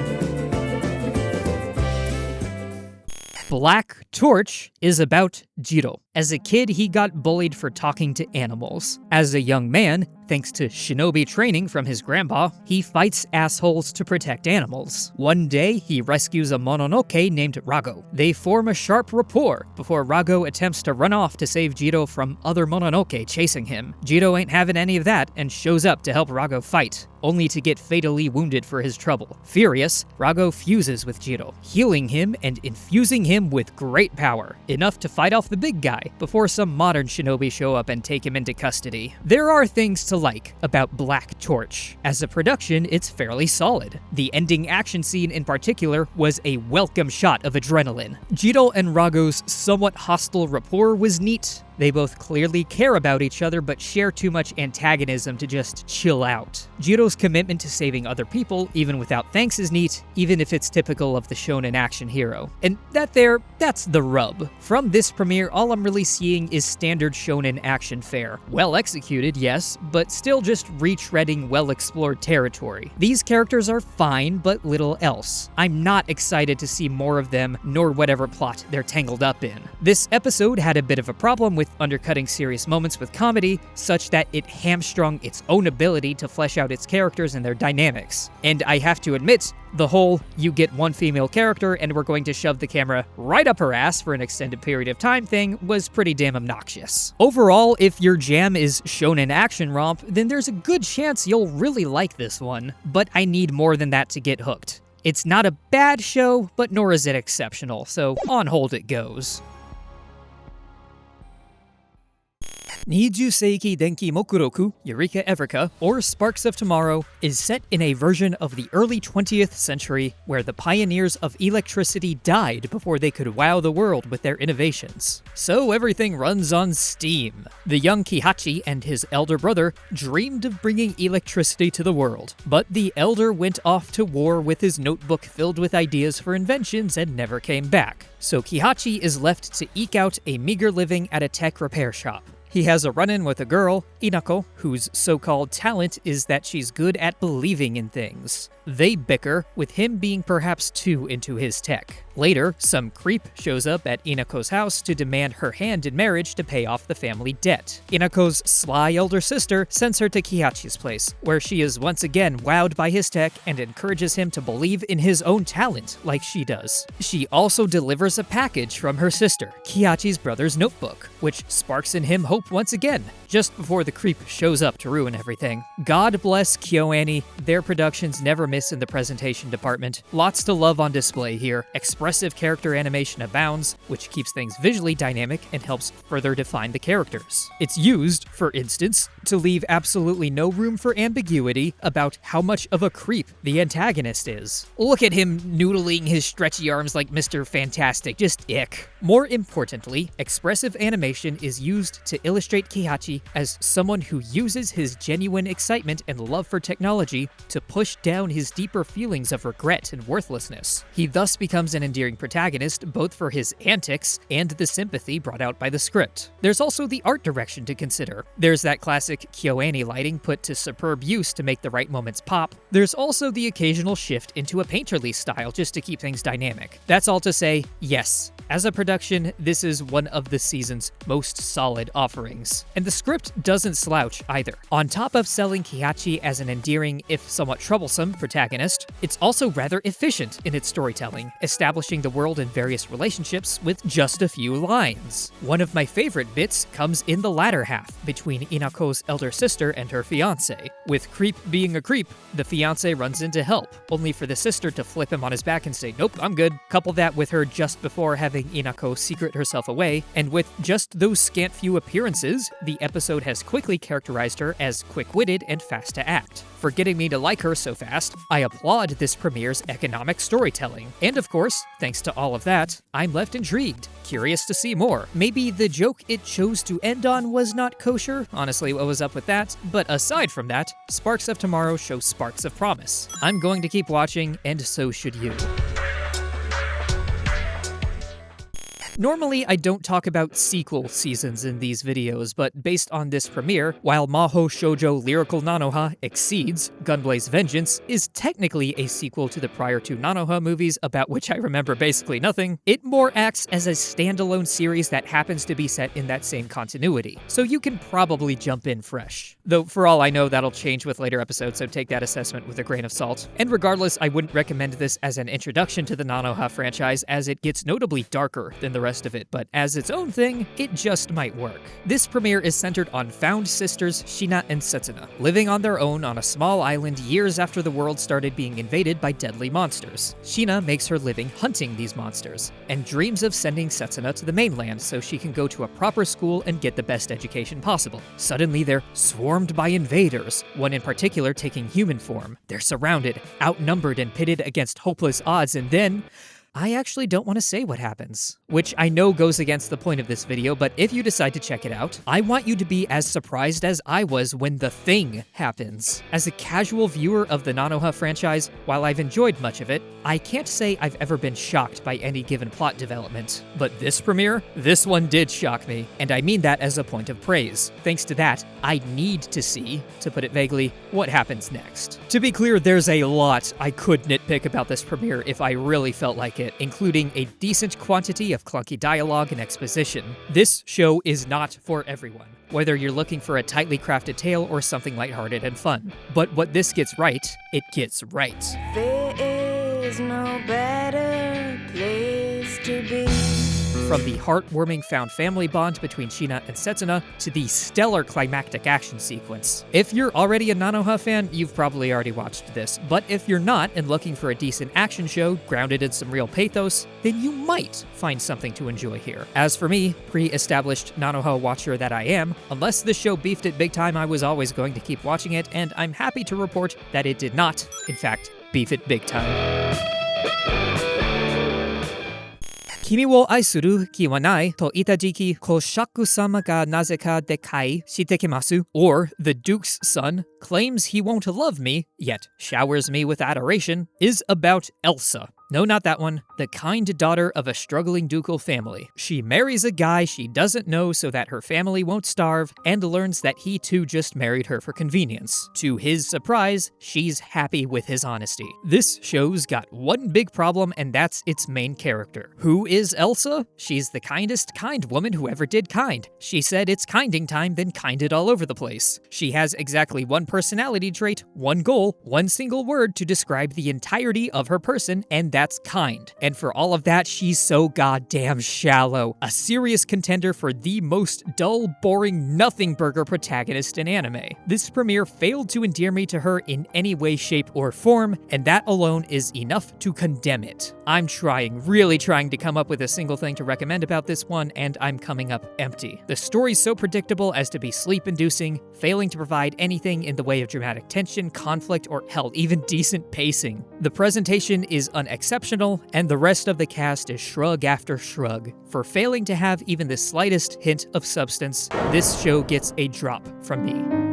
Black Torch is about Jiro. As a kid, he got bullied for talking to animals. As a young man, thanks to shinobi training from his grandpa, he fights assholes to protect animals. One day, he rescues a mononoke named Rago. They form a sharp rapport before Rago attempts to run off to save Jiro from other mononoke chasing him. Jiro ain't having any of that and shows up to help Rago fight, only to get fatally wounded for his trouble. Furious, Rago fuses with Jiro, healing him and infusing him with great power, enough to fight off the big guy before some modern shinobi show up and take him into custody. There are things to like about Black Torch. As a production, it's fairly solid. The ending action scene in particular was a welcome shot of adrenaline. Jiro and Rago's somewhat hostile rapport was neat. They both clearly care about each other but share too much antagonism to just chill out. Jiro's commitment to saving other people, even without thanks, is neat, even if it's typical of the shonen action hero. And that's the rub. From this premiere, all I'm really seeing is standard shonen action fare. Well executed, yes, but still just retreading well-explored territory. These characters are fine, but little else. I'm not excited to see more of them, nor whatever plot they're tangled up in. This episode had a bit of a problem with undercutting serious moments with comedy, such that it hamstrung its own ability to flesh out its characters and their dynamics. And I have to admit, the whole, you get one female character and we're going to shove the camera right up her ass for an extended period of time thing was pretty damn obnoxious. Overall, if your jam is shonen action romp, then there's a good chance you'll really like this one, but I need more than that to get hooked. It's not a bad show, but nor is it exceptional, so on hold it goes. Niju Seiki Denki Mokuroku, Eureka Everka, or Sparks of Tomorrow, is set in a version of the early 20th century where the pioneers of electricity died before they could wow the world with their innovations. So everything runs on steam. The young Kihachi and his elder brother dreamed of bringing electricity to the world, but the elder went off to war with his notebook filled with ideas for inventions and never came back. So Kihachi is left to eke out a meager living at a tech repair shop. He has a run-in with a girl, Inako, whose so-called talent is that she's good at believing in things. They bicker, with him being perhaps too into his tech. Later, some creep shows up at Inako's house to demand her hand in marriage to pay off the family debt. Inako's sly elder sister sends her to Kihachi's place, where she is once again wowed by his tech and encourages him to believe in his own talent like she does. She also delivers a package from her sister, Kihachi's brother's notebook, which sparks in him hope once again, just before the creep shows up to ruin everything. God bless KyoAni, their productions never miss in the presentation department. Lots to love on display here. Expressive character animation abounds, which keeps things visually dynamic and helps further define the characters. It's used, for instance, to leave absolutely no room for ambiguity about how much of a creep the antagonist is. Look at him noodling his stretchy arms like Mr. Fantastic, just ick. More importantly, expressive animation is used to illustrate Kihachi as someone who uses his genuine excitement and love for technology to push down his deeper feelings of regret and worthlessness. He thus becomes an endearing protagonist both for his antics and the sympathy brought out by the script. There's also the art direction to consider. There's that classic KyoAni lighting put to superb use to make the right moments pop. There's also the occasional shift into a painterly style just to keep things dynamic. That's all to say, yes, as a production, this is one of the season's most solid offerings. And the script doesn't slouch either. On top of selling Kihachi as an endearing, if somewhat troublesome, protagonist, it's also rather efficient in its storytelling, establishing the world and various relationships with just a few lines. One of my favorite bits comes in the latter half, between Inako's elder sister and her fiancé. With creep being a creep, the fiancé runs in to help, only for the sister to flip him on his back and say, "Nope, I'm good." Couple that with her just before having Inako secret herself away, and with just those scant few appearances, the episode has quickly characterized her as quick-witted and fast to act. For getting me to like her so fast, I applaud this premiere's economic storytelling. And of course, thanks to all of that, I'm left intrigued, curious to see more. Maybe the joke it chose to end on was not kosher, honestly what was up with that, but aside from that, Sparks of Tomorrow shows sparks of promise. I'm going to keep watching, and so should you. Normally, I don't talk about sequel seasons in these videos, but based on this premiere, while Maho Shoujo Lyrical Nanoha Exceeds, Gunblaze Vengeance is technically a sequel to the prior two Nanoha movies about which I remember basically nothing, it more acts as a standalone series that happens to be set in that same continuity, so you can probably jump in fresh. Though for all I know, that'll change with later episodes, so take that assessment with a grain of salt. And regardless, I wouldn't recommend this as an introduction to the Nanoha franchise, as it gets notably darker than the rest of it, but as its own thing, it just might work. This premiere is centered on found sisters Shina and Setsuna, living on their own on a small island years after the world started being invaded by deadly monsters. Shina makes her living hunting these monsters, and dreams of sending Setsuna to the mainland so she can go to a proper school and get the best education possible. Suddenly they're swarmed by invaders, one in particular taking human form. They're surrounded, outnumbered, and pitted against hopeless odds, and then I actually don't want to say what happens, which I know goes against the point of this video, but if you decide to check it out, I want you to be as surprised as I was when the thing happens. As a casual viewer of the Nanoha franchise, while I've enjoyed much of it, I can't say I've ever been shocked by any given plot development. But this premiere, this one did shock me, and I mean that as a point of praise. Thanks to that, I need to see, to put it vaguely, what happens next. To be clear, there's a lot I could nitpick about this premiere if I really felt like it, including a decent quantity of clunky dialogue and exposition. This show is not for everyone, whether you're looking for a tightly crafted tale or something lighthearted and fun. But what this gets right, it gets right. There is no better place to be. From the heartwarming found family bond between Shina and Setsuna to the stellar climactic action sequence. If you're already a Nanoha fan, you've probably already watched this, but if you're not and looking for a decent action show grounded in some real pathos, then you might find something to enjoy here. As for me, pre-established Nanoha watcher that I am, unless this show beefed it big time, I was always going to keep watching it, and I'm happy to report that it did not, in fact, beef it big time. 君を愛する気はないと言った時期、公爵様がなぜかでかいしてきます or the Duke's son claims he won't love me, yet showers me with adoration, is about Elsa. No, not that one. The kind daughter of a struggling ducal family. She marries a guy she doesn't know so that her family won't starve, and learns that he too just married her for convenience. To his surprise, she's happy with his honesty. This show's got one big problem, and that's its main character. Who is Elsa? She's the kindest kind woman who ever did kind. She said it's kinding time, then kinded all over the place. She has exactly one personality trait, one goal, one single word to describe the entirety of her person, and that's kind. And for all of that, she's so goddamn shallow. A serious contender for the most dull, boring, nothing burger protagonist in anime. This premiere failed to endear me to her in any way, shape, or form, and that alone is enough to condemn it. I'm trying, really trying to come up with a single thing to recommend about this one, and I'm coming up empty. The story's so predictable as to be sleep-inducing, failing to provide anything in the way of dramatic tension, conflict, or hell, even decent pacing. The presentation is unexceptional, and the rest of the cast is shrug after shrug. For failing to have even the slightest hint of substance, this show gets a drop from me.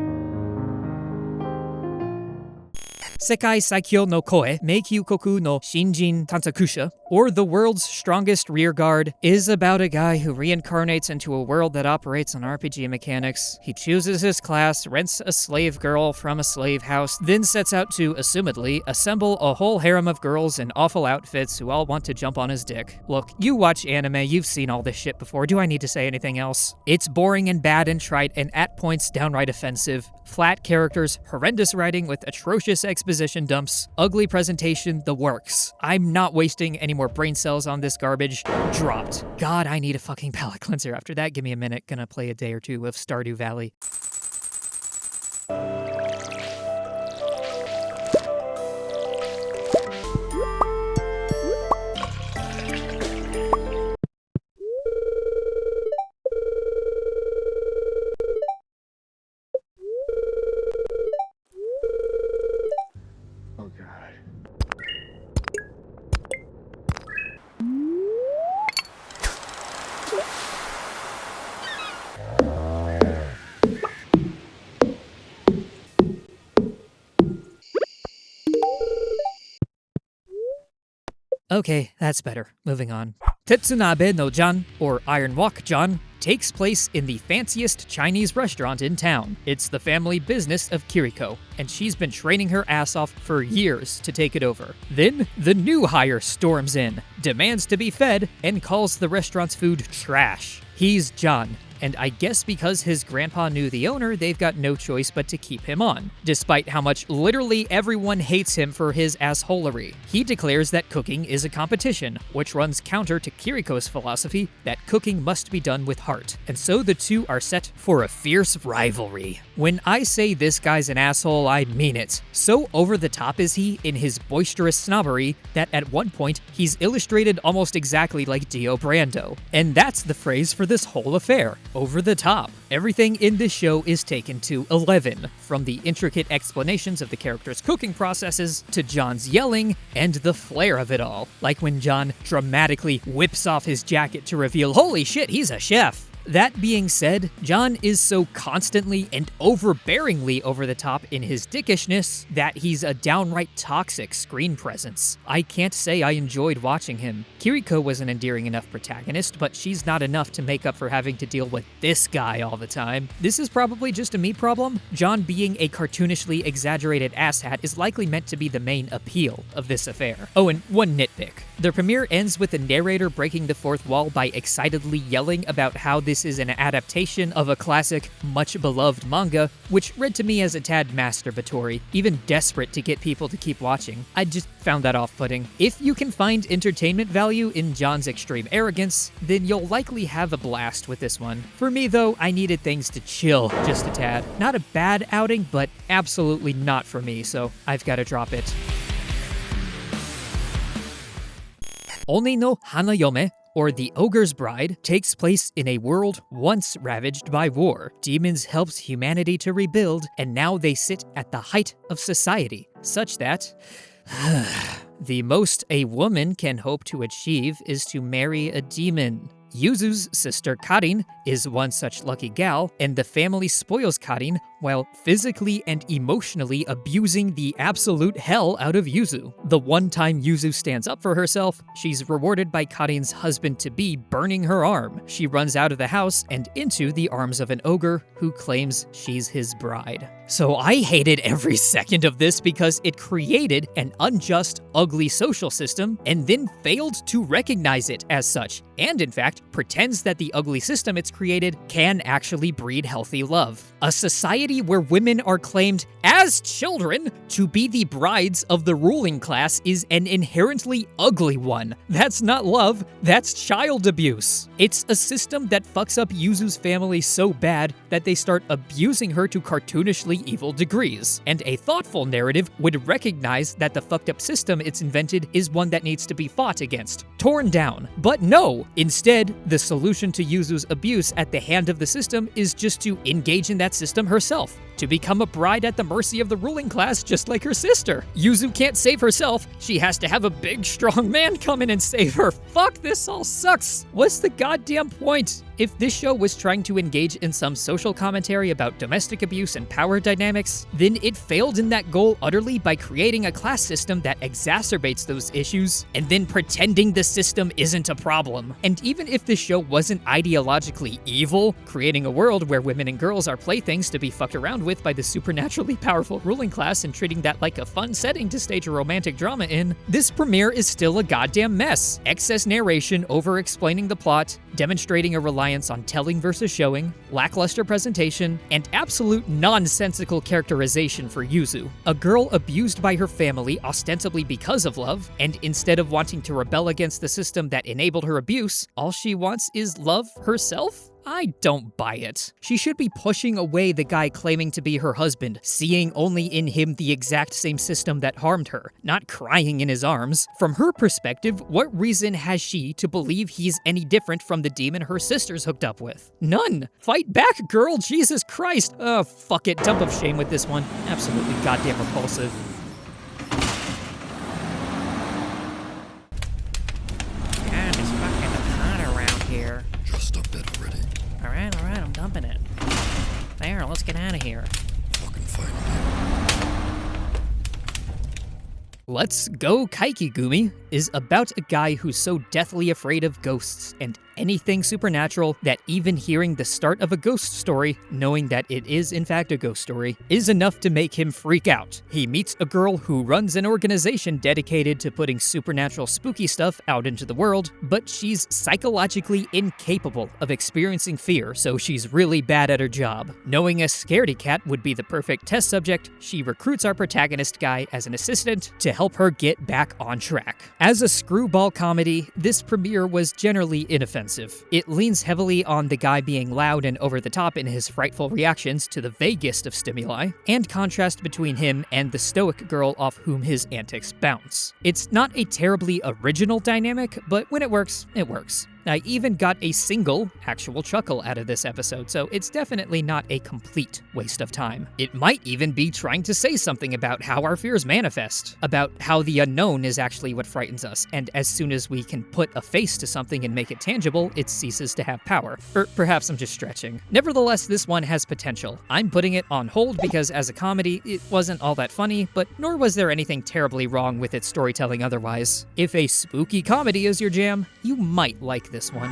Sekai Saikyo no Koe, Meikyukoku no Shinjin Tansakusha, or The World's Strongest Rearguard, is about a guy who reincarnates into a world that operates on RPG mechanics. He chooses his class, rents a slave girl from a slave house, then sets out to, assumedly, assemble a whole harem of girls in awful outfits who all want to jump on his dick. Look, you watch anime, you've seen all this shit before, do I need to say anything else? It's boring and bad and trite and at points downright offensive. Flat characters, horrendous writing with atrocious exposition dumps, ugly presentation, the works. I'm not wasting any more brain cells on this garbage. Dropped. God, I need a fucking palate cleanser after that. Give me a minute. Gonna play a day or two of Stardew Valley. Okay, that's better. Moving on. Tetsunabe no Jan, or Iron Wok Jan, takes place in the fanciest Chinese restaurant in town. It's the family business of Kiriko, and she's been training her ass off for years to take it over. Then, the new hire storms in, demands to be fed, and calls the restaurant's food trash. He's John, and I guess because his grandpa knew the owner, they've got no choice but to keep him on, despite how much literally everyone hates him for his assholery. He declares that cooking is a competition, which runs counter to Kiriko's philosophy that cooking must be done with heart, and so the two are set for a fierce rivalry. When I say this guy's an asshole, I mean it. So over the top is he in his boisterous snobbery that at one point he's illustrated almost exactly like Dio Brando. And that's the phrase for this whole affair. Over the top. Everything in this show is taken to 11, from the intricate explanations of the characters' cooking processes to John's yelling and the flair of it all. Like when John dramatically whips off his jacket to reveal, holy shit, he's a chef. That being said, John is so constantly and overbearingly over the top in his dickishness that he's a downright toxic screen presence. I can't say I enjoyed watching him. Kiriko was an endearing enough protagonist, but she's not enough to make up for having to deal with this guy all the time. This is probably just a me problem. John being a cartoonishly exaggerated asshat is likely meant to be the main appeal of this affair. Oh, and one nitpick. The premiere ends with the narrator breaking the fourth wall by excitedly yelling about how this is an adaptation of a classic, much-beloved manga, which read to me as a tad masturbatory, even desperate to get people to keep watching. I just found that off-putting. If you can find entertainment value in John's extreme arrogance, then you'll likely have a blast with this one. For me, though, I needed things to chill just a tad. Not a bad outing, but absolutely not for me, so I've got to drop it. Oni no Hanayome, or The Ogre's Bride, takes place in a world once ravaged by war. Demons helps humanity to rebuild, and now they sit at the height of society, such that the most a woman can hope to achieve is to marry a demon. Yuzu's sister Karin is one such lucky gal, and the family spoils Karin while physically and emotionally abusing the absolute hell out of Yuzu. The one time Yuzu stands up for herself, she's rewarded by Karin's husband-to-be burning her arm. She runs out of the house and into the arms of an ogre who claims she's his bride. So I hated every second of this because it created an unjust, ugly social system and then failed to recognize it as such, and in fact, pretends that the ugly system it's created can actually breed healthy love. A society where women are claimed as children to be the brides of the ruling class is an inherently ugly one. That's not love, that's child abuse. It's a system that fucks up Yuzu's family so bad that they start abusing her to cartoonishly evil degrees. And a thoughtful narrative would recognize that the fucked up system it's invented is one that needs to be fought against, torn down. But no, instead, the solution to Yuzu's abuse at the hand of the system is just to engage in that system herself, to become a bride at the mercy of the ruling class just like her sister. Yuzu can't save herself, she has to have a big strong man come in and save her. Fuck, this all sucks. What's the goddamn point? If this show was trying to engage in some social commentary about domestic abuse and power dynamics, then it failed in that goal utterly by creating a class system that exacerbates those issues and then pretending the system isn't a problem. And even if this show wasn't ideologically evil, creating a world where women and girls are playthings to be fucked around with by the supernaturally powerful ruling class and treating that like a fun setting to stage a romantic drama in, this premiere is still a goddamn mess. Excess narration over-explaining the plot, demonstrating a reliance on telling versus showing, lackluster presentation, and absolute nonsensical characterization for Yuzu. A girl abused by her family ostensibly because of love, and instead of wanting to rebel against the system that enabled her abuse, all she wants is love herself? I don't buy it. She should be pushing away the guy claiming to be her husband, seeing only in him the exact same system that harmed her, not crying in his arms. From her perspective, what reason has she to believe he's any different from the demon her sister's hooked up with? None. Fight back, girl, Jesus Christ. Fuck it, dump of shame with this one. Absolutely goddamn repulsive. God, it's fucking hot around here. Just dump it already. Alright, I'm dumping it. There, let's get out of here. Fucking fight. Let's Go Kaikigumi is about a guy who's so deathly afraid of ghosts and anything supernatural that even hearing the start of a ghost story, knowing that it is in fact a ghost story, is enough to make him freak out. He meets a girl who runs an organization dedicated to putting supernatural spooky stuff out into the world, but she's psychologically incapable of experiencing fear, so she's really bad at her job. Knowing a scaredy cat would be the perfect test subject, she recruits our protagonist guy as an assistant to help her get back on track. As a screwball comedy, this premiere was generally inoffensive. It leans heavily on the guy being loud and over the top in his frightful reactions to the vaguest of stimuli, and contrast between him and the stoic girl off whom his antics bounce. It's not a terribly original dynamic, but when it works, it works. I even got a single actual chuckle out of this episode, so it's definitely not a complete waste of time. It might even be trying to say something about how our fears manifest, about how the unknown is actually what frightens us, and as soon as we can put a face to something and make it tangible, it ceases to have power. Or perhaps I'm just stretching. Nevertheless, this one has potential. I'm putting it on hold because as a comedy, it wasn't all that funny, but nor was there anything terribly wrong with its storytelling otherwise. If a spooky comedy is your jam, you might like this one.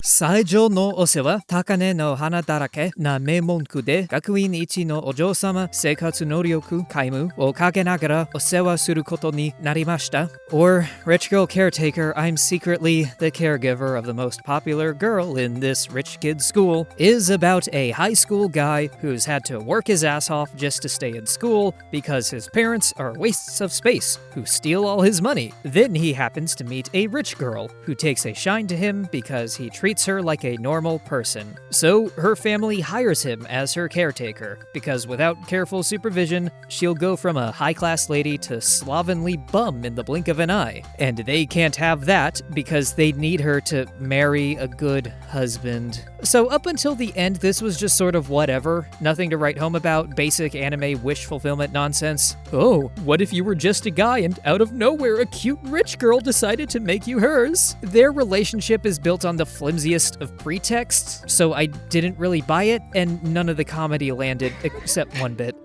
最上のお世話、高嶺の花だらけな名門区で学院一のお嬢様、生活能力皆無をかけながらお世話することになりました。Or, rich girl caretaker, I'm secretly the caregiver of the most popular girl in this rich kid's school, is about a high school guy who's had to work his ass off just to stay in school because his parents are wastes of space who steal all his money. Then he happens to meet a rich girl who takes a shine to him because he treats her like a normal person. So her family hires him as her caretaker, because without careful supervision, she'll go from a high-class lady to slovenly bum in the blink of an eye. And they can't have that because they need her to marry a good husband. So up until the end, this was just sort of whatever, nothing to write home about, basic anime wish fulfillment nonsense. Oh, what if you were just a guy and out of nowhere a cute rich girl decided to make you hers? Their relationship is built on the flimsiest of pretexts, so I didn't really buy it, and none of the comedy landed except one bit.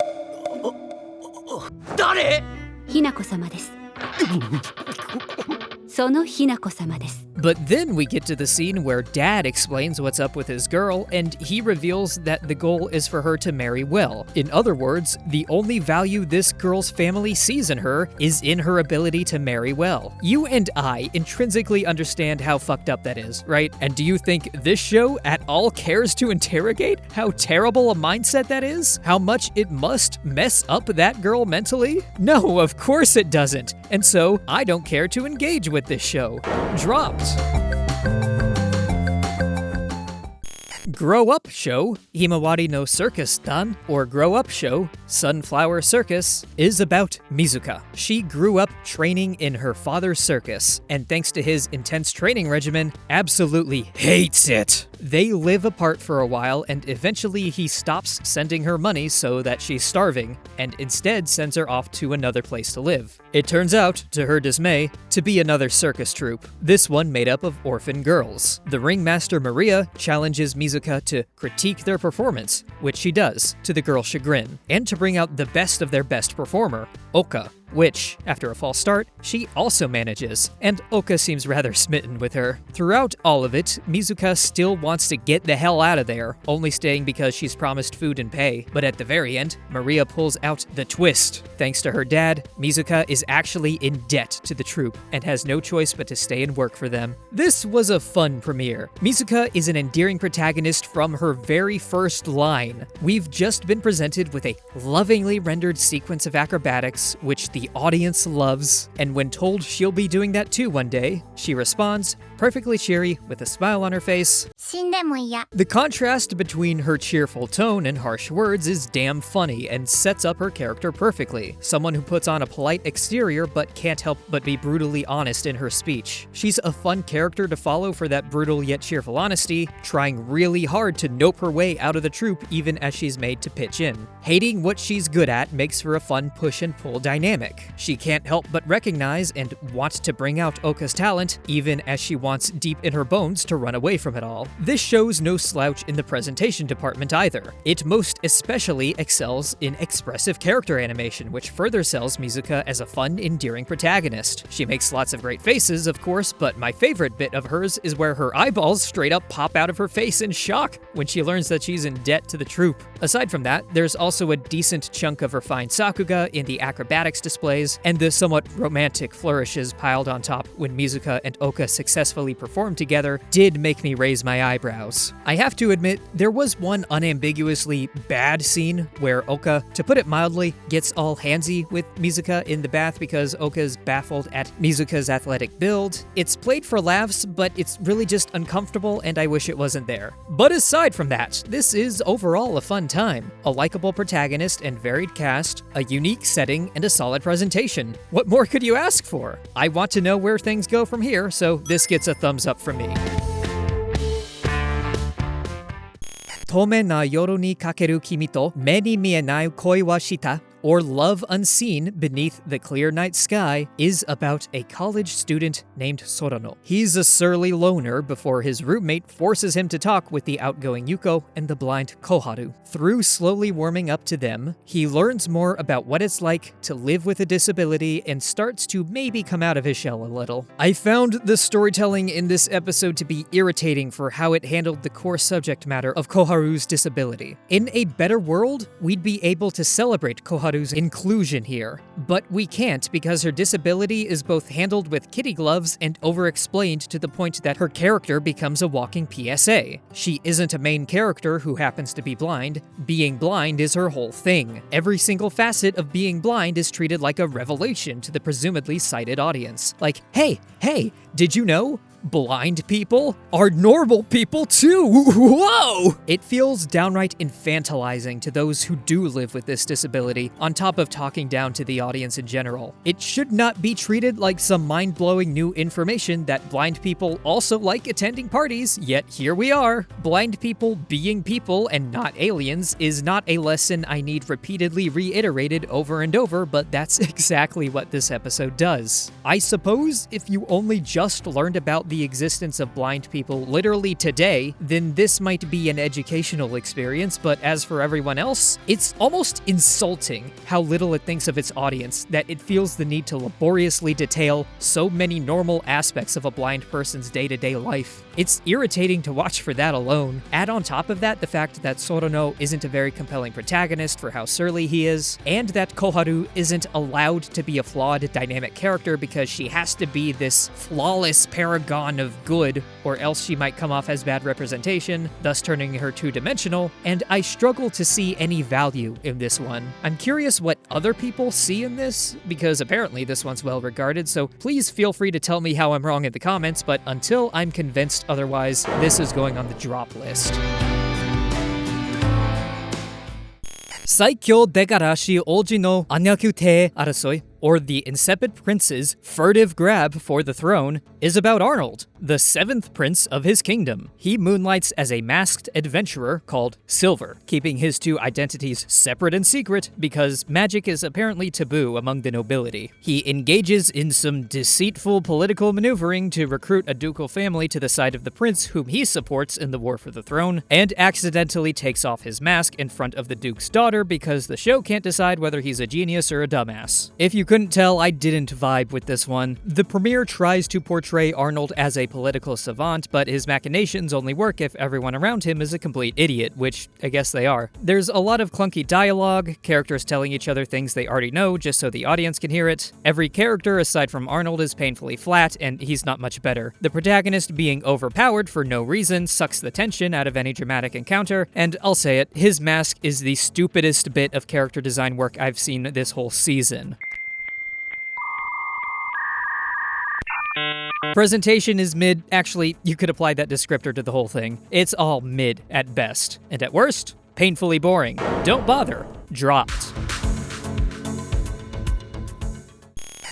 ひなこ様です。そのひなこ様です。 But then we get to the scene where Dad explains what's up with his girl, and he reveals that the goal is for her to marry well. In other words, the only value this girl's family sees in her is in her ability to marry well. You and I intrinsically understand how fucked up that is, right? And do you think this show at all cares to interrogate how terrible a mindset that is? How much it must mess up that girl mentally? No, of course it doesn't. And so, I don't care to engage with this show. Dropped. Grow Up Show, Himawari no Circus Dan, or Grow Up Show, Sunflower Circus, is about Mizuka. She grew up training in her father's circus, and thanks to his intense training regimen, absolutely hates it. They live apart for a while, and eventually he stops sending her money so that she's starving, and instead sends her off to another place to live. It turns out, to her dismay, to be another circus troupe, this one made up of orphan girls. The ringmaster Maria challenges Mizuka to critique their performance, which she does, to the girl's chagrin, and to bring out the best of their best performer, Oka, which, after a false start, she also manages, and Oka seems rather smitten with her. Throughout all of it, Mizuka still wants to get the hell out of there, only staying because she's promised food and pay. But at the very end, Maria pulls out the twist. Thanks to her dad, Mizuka is actually in debt to the troupe and has no choice but to stay and work for them. This was a fun premiere. Mizuka is an endearing protagonist from her very first line. We've just been presented with a lovingly rendered sequence of acrobatics, which the audience loves, and when told she'll be doing that too one day, she responds, perfectly cheery with a smile on her face. 死んでも嫌。 The contrast between her cheerful tone and harsh words is damn funny and sets up her character perfectly. Someone who puts on a polite exterior but can't help but be brutally honest in her speech. She's a fun character to follow for that brutal yet cheerful honesty, trying really hard to nope her way out of the troupe even as she's made to pitch in. Hating what she's good at makes for a fun push and pull dynamic. dynamic. She can't help but recognize and want to bring out Oka's talent, even as she wants deep in her bones to run away from it all. This show's no slouch in the presentation department either. It most especially excels in expressive character animation, which further sells Mizuka as a fun, endearing protagonist. She makes lots of great faces, of course, but my favorite bit of hers is where her eyeballs straight up pop out of her face in shock when she learns that she's in debt to the troupe. Aside from that, there's also a decent chunk of refined Sakuga in the acrobatics displays, and the somewhat romantic flourishes piled on top when Mizuka and Oka successfully performed together did make me raise my eyebrows. I have to admit, there was one unambiguously bad scene where Oka, to put it mildly, gets all handsy with Mizuka in the bath because Oka's baffled at Mizuka's athletic build. It's played for laughs, but it's really just uncomfortable and I wish it wasn't there. But aside from that, this is overall a fun time. A likable protagonist and varied cast, a unique setting, and a solid presentation. What more could you ask for? I want to know where things go from here, so this gets a thumbs up from me. Tome na yoru ni kakeru kimi to me ni mienai koi wa shita, or Love Unseen Beneath the Clear Night Sky, is about a college student named Sorano. He's a surly loner before his roommate forces him to talk with the outgoing Yuko and the blind Koharu. Through slowly warming up to them, he learns more about what it's like to live with a disability and starts to maybe come out of his shell a little. I found the storytelling in this episode to be irritating for how it handled the core subject matter of Koharu's disability. In a better world, we'd be able to celebrate Koharu's inclusion here, but we can't because her disability is both handled with kitty gloves and over-explained to the point that her character becomes a walking PSA. She isn't a main character who happens to be blind. Being blind is her whole thing. Every single facet of being blind is treated like a revelation to the presumably sighted audience. Like, hey, did you know? Blind people are normal people too! Whoa! It feels downright infantilizing to those who do live with this disability, on top of talking down to the audience in general. It should not be treated like some mind-blowing new information that blind people also like attending parties, yet here we are. Blind people being people and not aliens is not a lesson I need repeatedly reiterated over and over, but that's exactly what this episode does. I suppose if you only just learned about the existence of blind people literally today, then this might be an educational experience, but as for everyone else, it's almost insulting how little it thinks of its audience that it feels the need to laboriously detail so many normal aspects of a blind person's day-to-day life. It's irritating to watch for that alone. Add on top of that the fact that Sorano isn't a very compelling protagonist for how surly he is, and that Koharu isn't allowed to be a flawed, dynamic character because she has to be this flawless paragon of good, or else she might come off as bad representation, thus turning her two-dimensional, and I struggle to see any value in this one. I'm curious what other people see in this, because apparently this one's well regarded, so please feel free to tell me how I'm wrong in the comments, but until I'm convinced otherwise, this is going on the drop list. Saikyo Degarashi Oji no Anyaku te Arasoi, or the Insipid Prince's furtive grab for the throne, is about Arnold, the seventh prince of his kingdom. He moonlights as a masked adventurer called Silver, keeping his two identities separate and secret because magic is apparently taboo among the nobility. He engages in some deceitful political maneuvering to recruit a ducal family to the side of the prince whom he supports in the war for the throne, and accidentally takes off his mask in front of the duke's daughter because the show can't decide whether he's a genius or a dumbass. If you couldn't tell, I didn't vibe with this one. The premiere tries to portray Arnold as a political savant, but his machinations only work if everyone around him is a complete idiot, which I guess they are. There's a lot of clunky dialogue, characters telling each other things they already know just so the audience can hear it. Every character aside from Arnold is painfully flat, and he's not much better. The protagonist being overpowered for no reason sucks the tension out of any dramatic encounter, and I'll say it, his mask is the stupidest bit of character design work I've seen this whole season. Presentation is mid. Actually, you could apply that descriptor to the whole thing. It's all mid at best, and at worst, painfully boring. Don't bother. Dropped.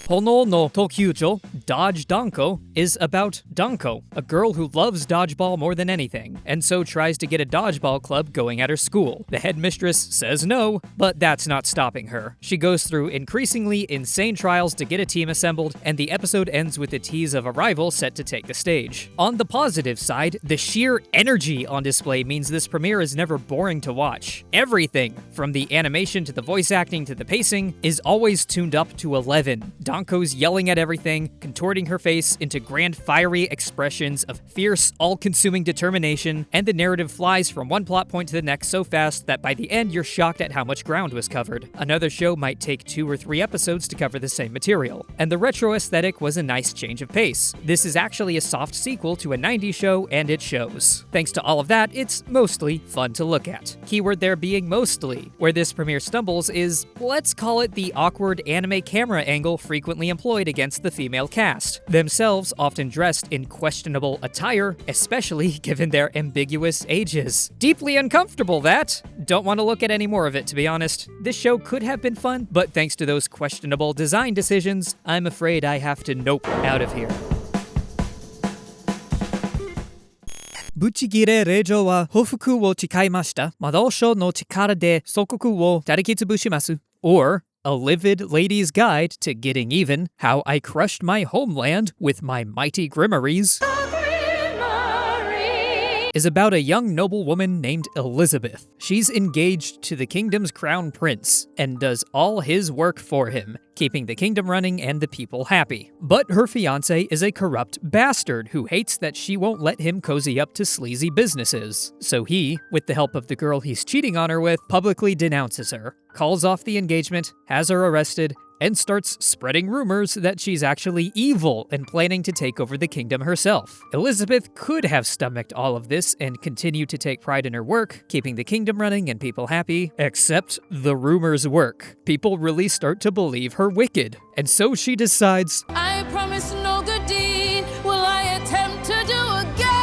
Hono no Tokyujo Dodge Danko is about Danko, a girl who loves dodgeball more than anything, and so tries to get a dodgeball club going at her school. The headmistress says no, but that's not stopping her. She goes through increasingly insane trials to get a team assembled, and the episode ends with a tease of a rival set to take the stage. On the positive side, the sheer energy on display means this premiere is never boring to watch. Everything, from the animation to the voice acting to the pacing, is always tuned up to 11. Danko's yelling at everything, contorting her face into grand fiery expressions of fierce, all-consuming determination, and the narrative flies from one plot point to the next so fast that by the end you're shocked at how much ground was covered. Another show might take 2 or 3 episodes to cover the same material, and the retro aesthetic was a nice change of pace. This is actually a soft sequel to a 90s show, and it shows. Thanks to all of that, it's mostly fun to look at. Keyword there being mostly. Where this premiere stumbles is, let's call it the awkward anime camera angle frequently employed against the female cast, themselves often dressed in questionable attire, especially given their ambiguous ages. Deeply uncomfortable, that! Don't want to look at any more of it, to be honest. This show could have been fun, but thanks to those questionable design decisions, I'm afraid I have to nope out of here. ブチギレ令嬢は報復を誓いました。魔導書の力で祖国を叩き潰します。Or, A Livid Lady's Guide to Getting Even, How I Crushed My Homeland with My Mighty Grimoires, is about a young noblewoman named Elizabeth. She's engaged to the kingdom's crown prince and does all his work for him, keeping the kingdom running and the people happy. But her fiancé is a corrupt bastard who hates that she won't let him cozy up to sleazy businesses. So he, with the help of the girl he's cheating on her with, publicly denounces her, calls off the engagement, has her arrested, and starts spreading rumors that she's actually evil and planning to take over the kingdom herself. Elizabeth could have stomached all of this and continued to take pride in her work, keeping the kingdom running and people happy, except the rumors work. People really start to believe her wicked, and so she decides, I promise no good deed will I attempt to do again.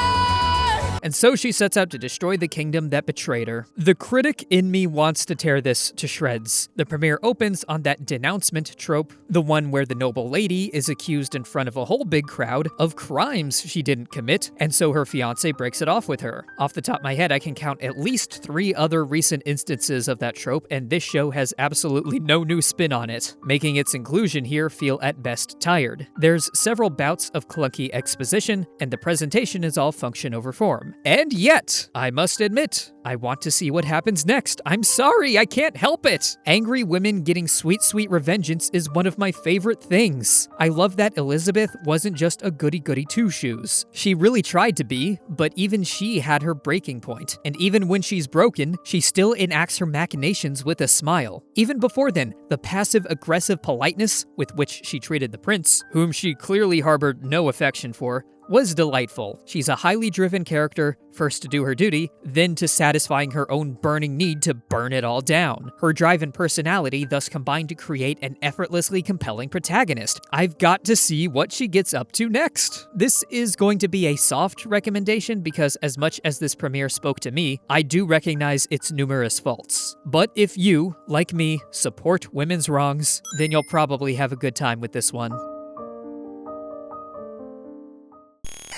and so she sets out to destroy the kingdom that betrayed her. The critic in me wants to tear this to shreds. The premiere opens on that denouncement trope, the one where the noble lady is accused in front of a whole big crowd of crimes she didn't commit, and so her fiancé breaks it off with her. Off the top of my head, I can count at least 3 other recent instances of that trope, and this show has absolutely no new spin on it, making its inclusion here feel at best tired. There's several bouts of clunky exposition, and the presentation is all function over form. And yet, I must admit, I want to see what happens next. I'm sorry, I can't help it. Angry women getting sweet, sweet revengeance is one of my favorite things. I love that Elizabeth wasn't just a goody-goody two-shoes. She really tried to be, but even she had her breaking point. And even when she's broken, she still enacts her machinations with a smile. Even before then, the passive-aggressive politeness with which she treated the prince, whom she clearly harbored no affection for, was delightful. She's a highly driven character, first to do her duty, then to satisfying her own burning need to burn it all down. Her drive and personality thus combine to create an effortlessly compelling protagonist. I've got to see what she gets up to next. This is going to be a soft recommendation because as much as this premiere spoke to me, I do recognize its numerous faults. But if you, like me, support women's wrongs, then you'll probably have a good time with this one.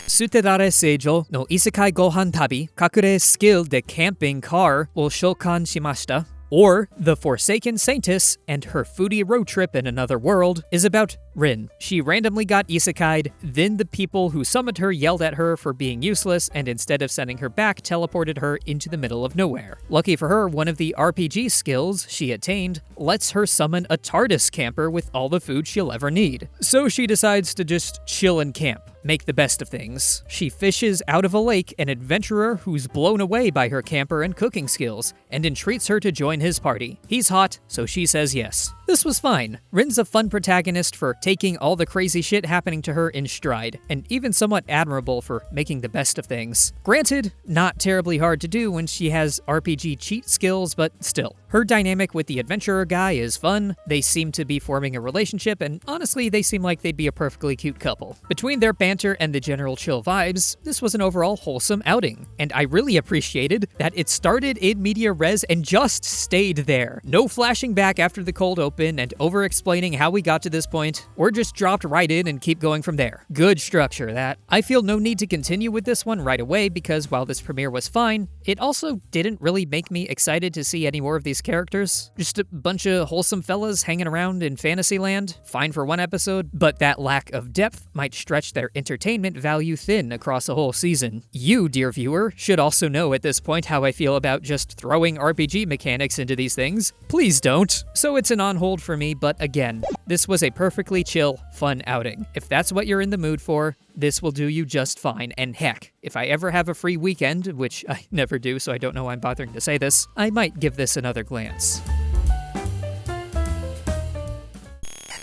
ステラレ聖女の異世界ご飯旅、隠れスキルでキャンピングカーを召喚しました。Or, The Forsaken Saintess and Her Foodie Road Trip in Another World is about Rin. She randomly got isekai'd, then the people who summoned her yelled at her for being useless, and instead of sending her back, teleported her into the middle of nowhere. Lucky for her, one of the RPG skills she attained lets her summon a TARDIS camper with all the food she'll ever need. So she decides to just chill in camp. Make the best of things. She fishes out of a lake an adventurer who's blown away by her camper and cooking skills, and entreats her to join his party. He's hot, so she says yes. This was fine. Rin's a fun protagonist for taking all the crazy shit happening to her in stride, and even somewhat admirable for making the best of things. Granted, not terribly hard to do when she has RPG cheat skills, but still. Her dynamic with the adventurer guy is fun, they seem to be forming a relationship, and honestly, they seem like they'd be a perfectly cute couple. Between their banter banter and the general chill vibes, this was an overall wholesome outing, and I really appreciated that it started in media res and just stayed there. No flashing back after the cold open and over-explaining how we got to this point, or just dropped right in and keep going from there. Good structure, that. I feel no need to continue with this one right away because while this premiere was fine, it also didn't really make me excited to see any more of these characters. Just a bunch of wholesome fellas hanging around in Fantasyland, fine for one episode, but that lack of depth might stretch their entertainment value thin across a whole season. You, dear viewer, should also know at this point how I feel about just throwing RPG mechanics into these things. Please don't. So it's an on hold for me, but again, this was a perfectly chill, fun outing. If that's what you're in the mood for, this will do you just fine, and heck, if I ever have a free weekend, which I never do, so I don't know why I'm bothering to say this, I might give this another glance.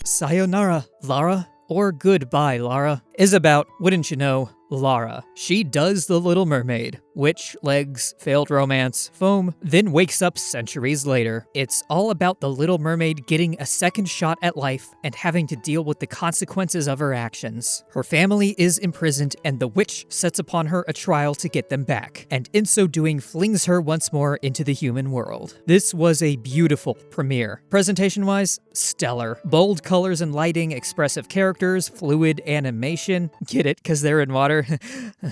Sayonara, Lara, or Goodbye, Lara, is about, wouldn't you know, Lara. She does The Little Mermaid. Witch, legs, failed romance, foam, then wakes up centuries later. It's all about the Little Mermaid getting a second shot at life and having to deal with the consequences of her actions. Her family is imprisoned and the witch sets upon her a trial to get them back, and in so doing flings her once more into the human world. This was a beautiful premiere. Presentation-wise, stellar. Bold colors and lighting, expressive characters, fluid animation. Get it, because they're in water?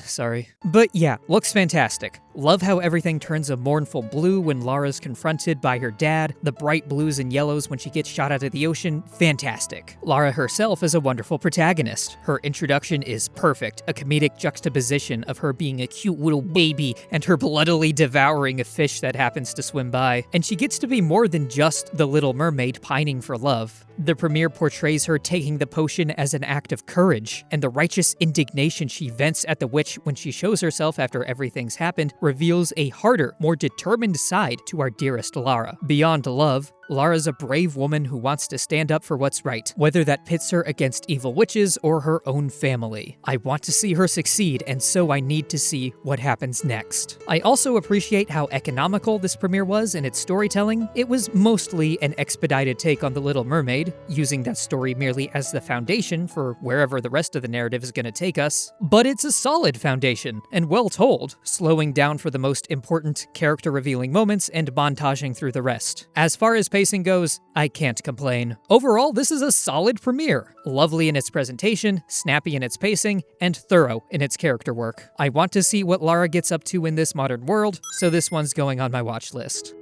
Sorry. But yeah, looks fantastic. Love how everything turns a mournful blue when Lara's confronted by her dad, the bright blues and yellows when she gets shot out of the ocean, fantastic. Lara herself is a wonderful protagonist. Her introduction is perfect, a comedic juxtaposition of her being a cute little baby and her bloodily devouring a fish that happens to swim by. And she gets to be more than just the Little Mermaid pining for love. The premiere portrays her taking the potion as an act of courage, and the righteous indignation she vents at the witch when she shows herself after everything's happened reveals a harder, more determined side to our dearest Lara. Beyond love, Lara's a brave woman who wants to stand up for what's right, whether that pits her against evil witches or her own family. I want to see her succeed, and so I need to see what happens next. I also appreciate how economical this premiere was in its storytelling. It was mostly an expedited take on The Little Mermaid, using that story merely as the foundation for wherever the rest of the narrative is going to take us. But it's a solid foundation, and well told, slowing down for the most important character-revealing moments and montaging through the rest. As far as pacing goes, I can't complain. Overall, this is a solid premiere. Lovely in its presentation, snappy in its pacing, and thorough in its character work. I want to see what Lara gets up to in this modern world, so this one's going on my watch list.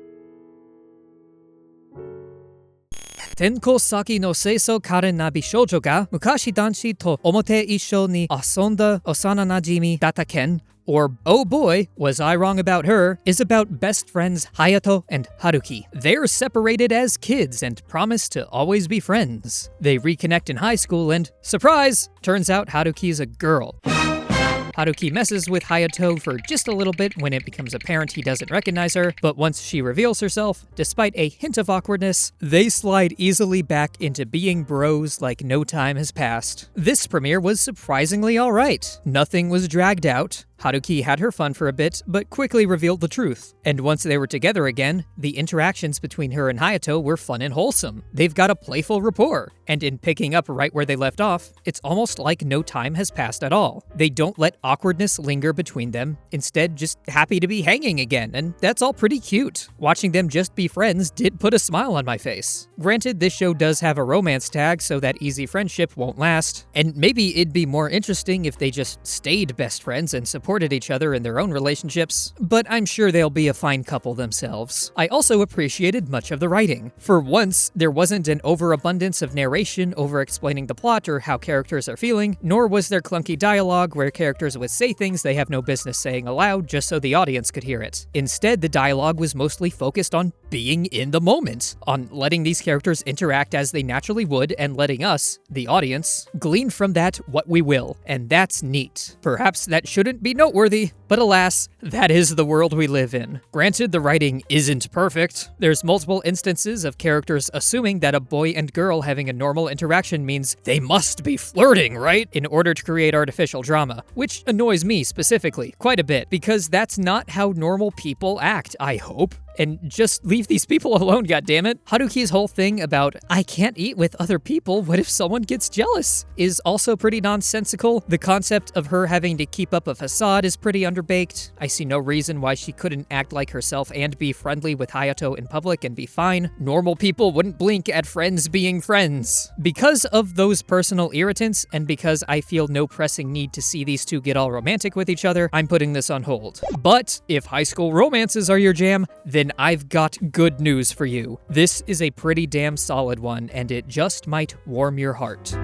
Tenko Saki no Seiso Karen na Bishoujo ga Mukashi Danshi to Omote Issho ni Asonda Osana Najimi Data Ken, or Oh Boy, Was I Wrong About Her, is about best friends Hayato and Haruki. They're separated as kids and promise to always be friends. They reconnect in high school and, surprise, turns out Haruki's a girl. Haruki messes with Hayato for just a little bit when it becomes apparent he doesn't recognize her, but once she reveals herself, despite a hint of awkwardness, they slide easily back into being bros like no time has passed. This premiere was surprisingly alright. Nothing was dragged out. Haruki had her fun for a bit, but quickly revealed the truth. And once they were together again, the interactions between her and Hayato were fun and wholesome. They've got a playful rapport, and in picking up right where they left off, it's almost like no time has passed at all. They don't let awkwardness linger between them, instead just happy to be hanging again, and that's all pretty cute. Watching them just be friends did put a smile on my face. Granted, this show does have a romance tag, so that easy friendship won't last, and maybe it'd be more interesting if they just stayed best friends and supported each other in their own relationships, but I'm sure they'll be a fine couple themselves. I also appreciated much of the writing. For once, there wasn't an overabundance of narration over-explaining the plot or how characters are feeling, nor was there clunky dialogue where characters would say things they have no business saying aloud just so the audience could hear it. Instead, the dialogue was mostly focused on being in the moment, on letting these characters interact as they naturally would and letting us, the audience, glean from that what we will, and that's neat. Perhaps that shouldn't be noteworthy, but alas, that is the world we live in. Granted, the writing isn't perfect. There's multiple instances of characters assuming that a boy and girl having a normal interaction means they must be flirting, right? In order to create artificial drama, which annoys me specifically quite a bit, because that's not how normal people act, I hope. and just leave these people alone, goddammit. Haruki's whole thing about, I can't eat with other people, what if someone gets jealous, is also pretty nonsensical. The concept of her having to keep up a facade is pretty underbaked. I see no reason why she couldn't act like herself and be friendly with Hayato in public and be fine. Normal people wouldn't blink at friends being friends. Because of those personal irritants, and because I feel no pressing need to see these two get all romantic with each other, I'm putting this on hold. But if high school romances are your jam, then I've got good news for you. This is a pretty damn solid one, and it just might warm your heart.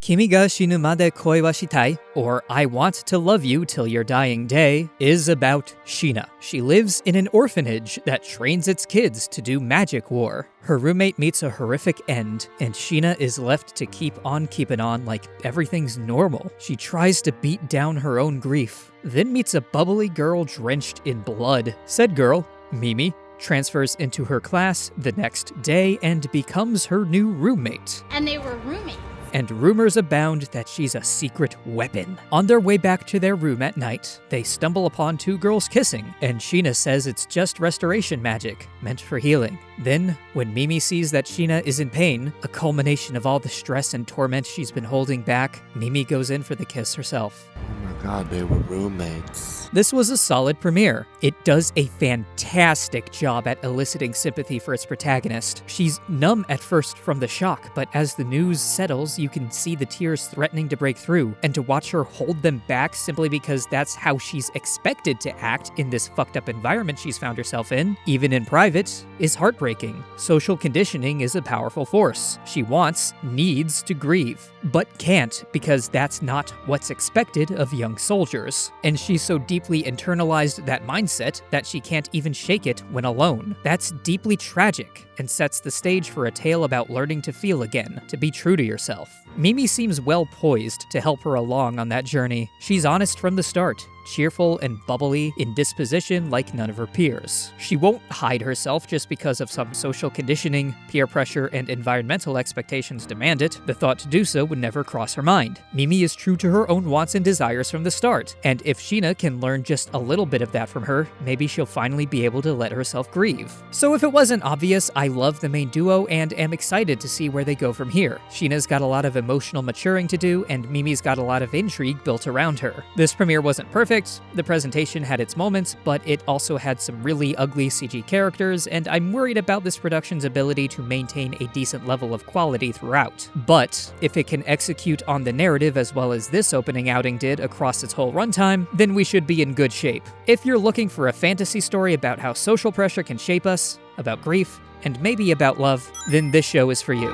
Kimi ga shinu made koi wa shitai, or I Want to Love You Till Your Dying Day, is about Sheena. She lives in an orphanage that trains its kids to do magic war. Her roommate meets a horrific end, and Sheena is left to keep on keeping on like everything's normal. She tries to beat down her own grief, then meets a bubbly girl drenched in blood. Said girl, Mimi, transfers into her class the next day and becomes her new roommate. And they were roommates. And rumors abound that she's a secret weapon. On their way back to their room at night, they stumble upon two girls kissing, and Sheena says it's just restoration magic, meant for healing. Then, when Mimi sees that Sheena is in pain, a culmination of all the stress and torment she's been holding back, Mimi goes in for the kiss herself. Oh my god, they were roommates. This was a solid premiere. It does a fantastic job at eliciting sympathy for its protagonist. She's numb at first from the shock, but as the news settles, you can see the tears threatening to break through, and to watch her hold them back simply because that's how she's expected to act in this fucked up environment she's found herself in, even in private, is heartbreaking. Social conditioning is a powerful force. She needs to grieve, but can't because that's not what's expected of young soldiers. And she's so deeply internalized that mindset that she can't even shake it when alone. That's deeply tragic and sets the stage for a tale about learning to feel again, to be true to yourself. Mimi seems well poised to help her along on that journey. She's honest from the start, cheerful and bubbly in disposition like none of her peers. She won't hide herself just because of some social conditioning, peer pressure, and environmental expectations demand it. The thought to do so would never cross her mind. Mimi is true to her own wants and desires from the start, and if Sheena can learn just a little bit of that from her, maybe she'll finally be able to let herself grieve. So if it wasn't obvious, I love the main duo and am excited to see where they go from here. Sheena's got a lot of emotional maturing to do, and Mimi's got a lot of intrigue built around her. This premiere wasn't perfect. The presentation had its moments, but it also had some really ugly CG characters, and I'm worried about this production's ability to maintain a decent level of quality throughout. But if it can execute on the narrative as well as this opening outing did across its whole runtime, then we should be in good shape. If you're looking for a fantasy story about how social pressure can shape us, about grief, and maybe about love, then this show is for you.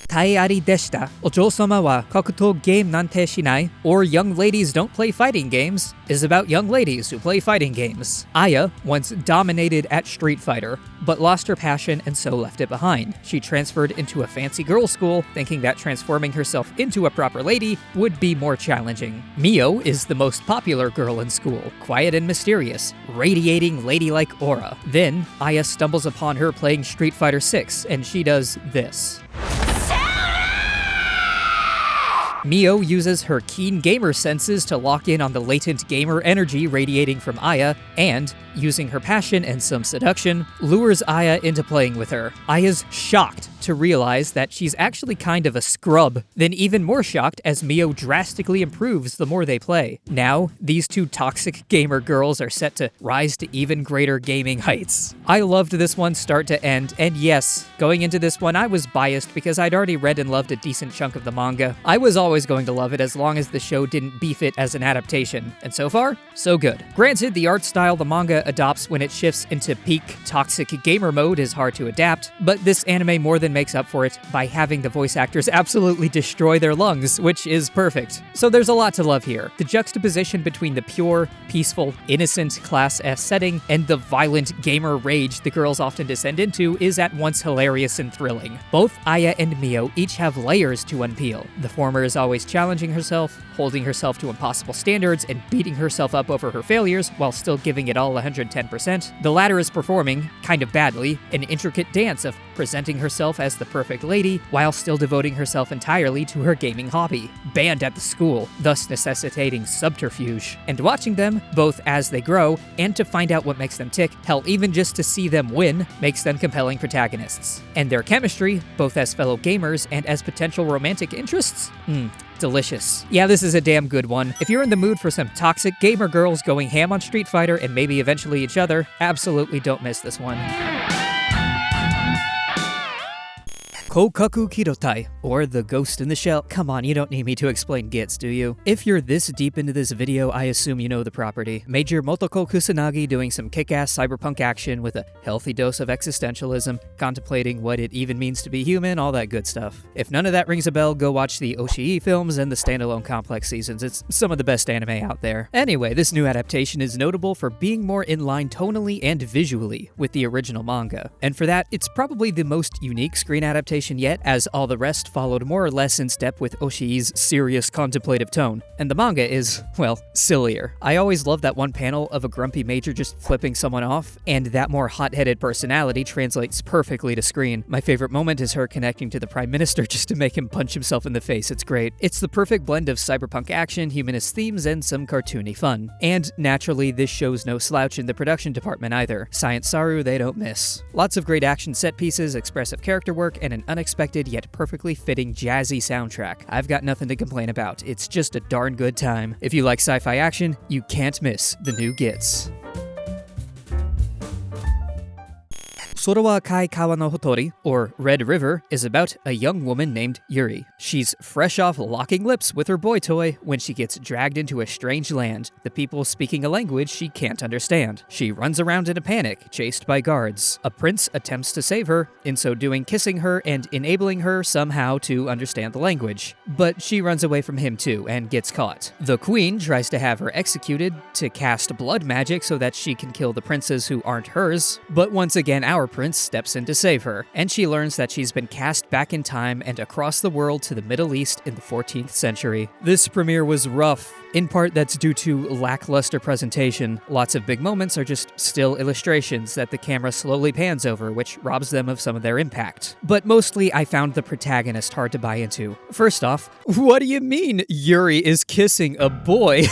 Taiari deshita. Ojo-sama wa kakuto game nante shinai, or Young Ladies Don't Play Fighting Games, is about young ladies who play fighting games. Aya once dominated at Street Fighter, but lost her passion and so left it behind. She transferred into a fancy girls' school, thinking that transforming herself into a proper lady would be more challenging. Mio is the most popular girl in school, quiet and mysterious, radiating ladylike aura. Then, Aya stumbles upon her playing Street Fighter 6, and she does this. Mio uses her keen gamer senses to lock in on the latent gamer energy radiating from Aya, and, using her passion and some seduction, lures Aya into playing with her. Aya's shocked to realize that she's actually kind of a scrub, then even more shocked as Mio drastically improves the more they play. Now, these two toxic gamer girls are set to rise to even greater gaming heights. I loved this one start to end, and yes, going into this one I was biased because I'd already read and loved a decent chunk of the manga. I was always going to love it as long as the show didn't beef it as an adaptation, and so far, so good. Granted, the art style the manga adopts when it shifts into peak toxic gamer mode is hard to adapt, but this anime more than makes up for it by having the voice actors absolutely destroy their lungs, which is perfect. So there's a lot to love here. The juxtaposition between the pure, peaceful, innocent Class S setting and the violent gamer rage the girls often descend into is at once hilarious and thrilling. Both Aya and Mio each have layers to unpeel. The former is always challenging herself, holding herself to impossible standards and beating herself up over her failures while still giving it all 110%. The latter is performing, kind of badly, an intricate dance of presenting herself as the perfect lady while still devoting herself entirely to her gaming hobby, banned at the school, thus necessitating subterfuge. And watching them, both as they grow and to find out what makes them tick, hell, even just to see them win, makes them compelling protagonists. And their chemistry, both as fellow gamers and as potential romantic interests? Delicious. Yeah, this is a damn good one. If you're in the mood for some toxic gamer girls going ham on Street Fighter and maybe eventually each other, absolutely don't miss this one. Kokaku Kirotai, or the Ghost in the Shell. Come on, you don't need me to explain GITS, do you? If you're this deep into this video, I assume you know the property. Major Motoko Kusanagi doing some kick-ass cyberpunk action with a healthy dose of existentialism, contemplating what it even means to be human, all that good stuff. If none of that rings a bell, go watch the Oshii films and the standalone Complex seasons. It's some of the best anime out there. Anyway, this new adaptation is notable for being more in line tonally and visually with the original manga. And for that, it's probably the most unique screen adaptation yet, as all the rest followed more or less in step with Oshii's serious contemplative tone. And the manga is, well, sillier. I always loved that one panel of a grumpy major just flipping someone off, and that more hot-headed personality translates perfectly to screen. My favorite moment is her connecting to the Prime Minister just to make him punch himself in the face. It's great. It's the perfect blend of cyberpunk action, humanist themes, and some cartoony fun. And naturally, this show's no slouch in the production department either. Science Saru, they don't miss. Lots of great action set pieces, expressive character work, and an unexpected yet perfectly fitting jazzy soundtrack. I've got nothing to complain about. It's just a darn good time. If you like sci-fi action, you can't miss the new GITS. Sorowa Kai Kawa no Hotori, or Red River, is about a young woman named Yuri. She's fresh off locking lips with her boy toy when she gets dragged into a strange land, the people speaking a language she can't understand. She runs around in a panic, chased by guards. A prince attempts to save her, in so doing kissing her and enabling her somehow to understand the language. But she runs away from him too, and gets caught. The queen tries to have her executed to cast blood magic so that she can kill the princes who aren't hers, but once again our prince steps in to save her, and she learns that she's been cast back in time and across the world to the Middle East in the 14th century. This premiere was rough. In part, that's due to lackluster presentation. Lots of big moments are just still illustrations that the camera slowly pans over, which robs them of some of their impact. But mostly, I found the protagonist hard to buy into. First off, what do you mean Yuri is kissing a boy?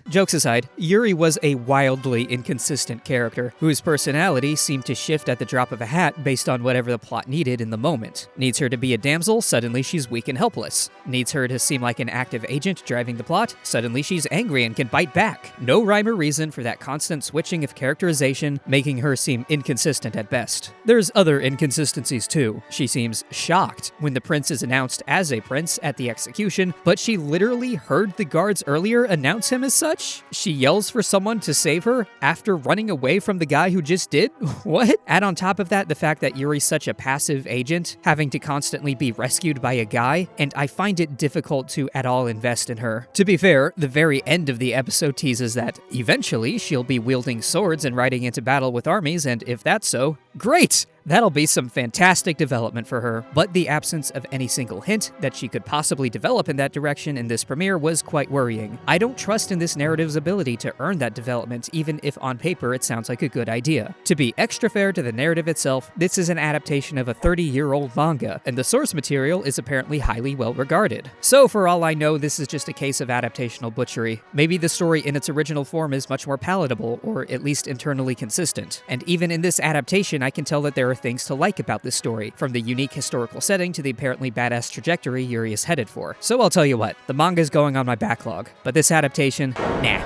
Jokes aside, Yuri was a wildly inconsistent character, whose personality seemed to shift at the drop of a hat based on whatever the plot needed in the moment. Needs her to be a damsel, suddenly she's weak and helpless. Needs her to seem like an active agent driving the plot, suddenly she's angry and can bite back. No rhyme or reason for that constant switching of characterization, making her seem inconsistent at best. There's other inconsistencies too. She seems shocked when the prince is announced as a prince at the execution, but she literally heard the guards earlier announce him as such? She yells for someone to save her after running away from the guy who just did? What? Add on top of that the fact that Yuri's such a passive agent, having to constantly be rescued by a guy, and I find it difficult to at all invest in her. To be fair, the very end of the episode teases that eventually she'll be wielding swords and riding into battle with armies, and if that's so, great! That'll be some fantastic development for her, but the absence of any single hint that she could possibly develop in that direction in this premiere was quite worrying. I don't trust in this narrative's ability to earn that development, even if on paper it sounds like a good idea. To be extra fair to the narrative itself, this is an adaptation of a 30-year-old manga, and the source material is apparently highly well regarded. So for all I know, this is just a case of adaptational butchery. Maybe the story in its original form is much more palatable, or at least internally consistent. And even in this adaptation, I can tell that there are things to like about this story, from the unique historical setting to the apparently badass trajectory Yuri is headed for. So I'll tell you what, the manga's going on my backlog, but this adaptation, nah.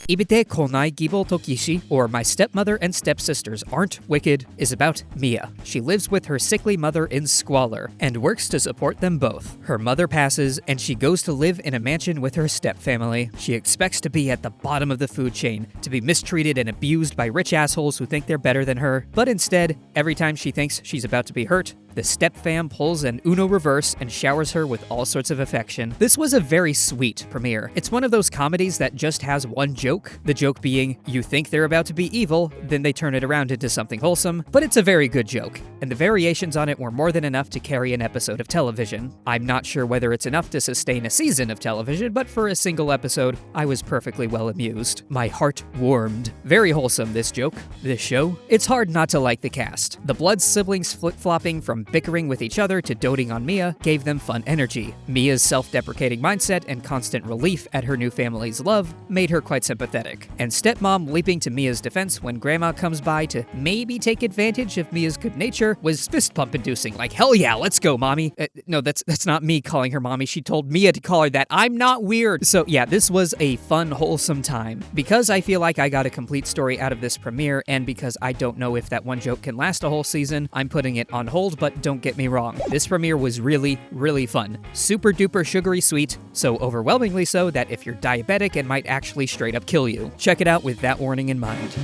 Ibite Konai Gibo Tokishi, or My Stepmother and Stepsisters Aren't Wicked, is about Mia. She lives with her sickly mother in squalor, and works to support them both. Her mother passes, and she goes to live in a mansion with her stepfamily. She expects to be at the bottom of the food chain, to be mistreated and abused by rich assholes who think they're better than her, but instead, every time she thinks she's about to be hurt, The stepfam pulls an Uno reverse and showers her with all sorts of affection. This was a very sweet premiere. It's one of those comedies that just has one joke, the joke being, you think they're about to be evil, then they turn it around into something wholesome, but it's a very good joke, and the variations on it were more than enough to carry an episode of television. I'm not sure whether it's enough to sustain a season of television, but for a single episode, I was perfectly well amused. My heart warmed. Very wholesome, this joke, this show. It's hard not to like the cast. The Blood siblings flip-flopping from bickering with each other to doting on Mia gave them fun energy. Mia's self-deprecating mindset and constant relief at her new family's love made her quite sympathetic. And stepmom leaping to Mia's defense when grandma comes by to maybe take advantage of Mia's good nature was fist pump inducing, like, hell yeah, let's go, mommy. No, that's not me calling her mommy. She told Mia to call her that. I'm not weird. So yeah, this was a fun, wholesome time. Because I feel like I got a complete story out of this premiere, and because I don't know if that one joke can last a whole season, I'm putting it on hold, but don't get me wrong. This premiere was really, really fun. Super duper sugary sweet, so overwhelmingly so that if you're diabetic, it might actually straight up kill you. Check it out with that warning in mind.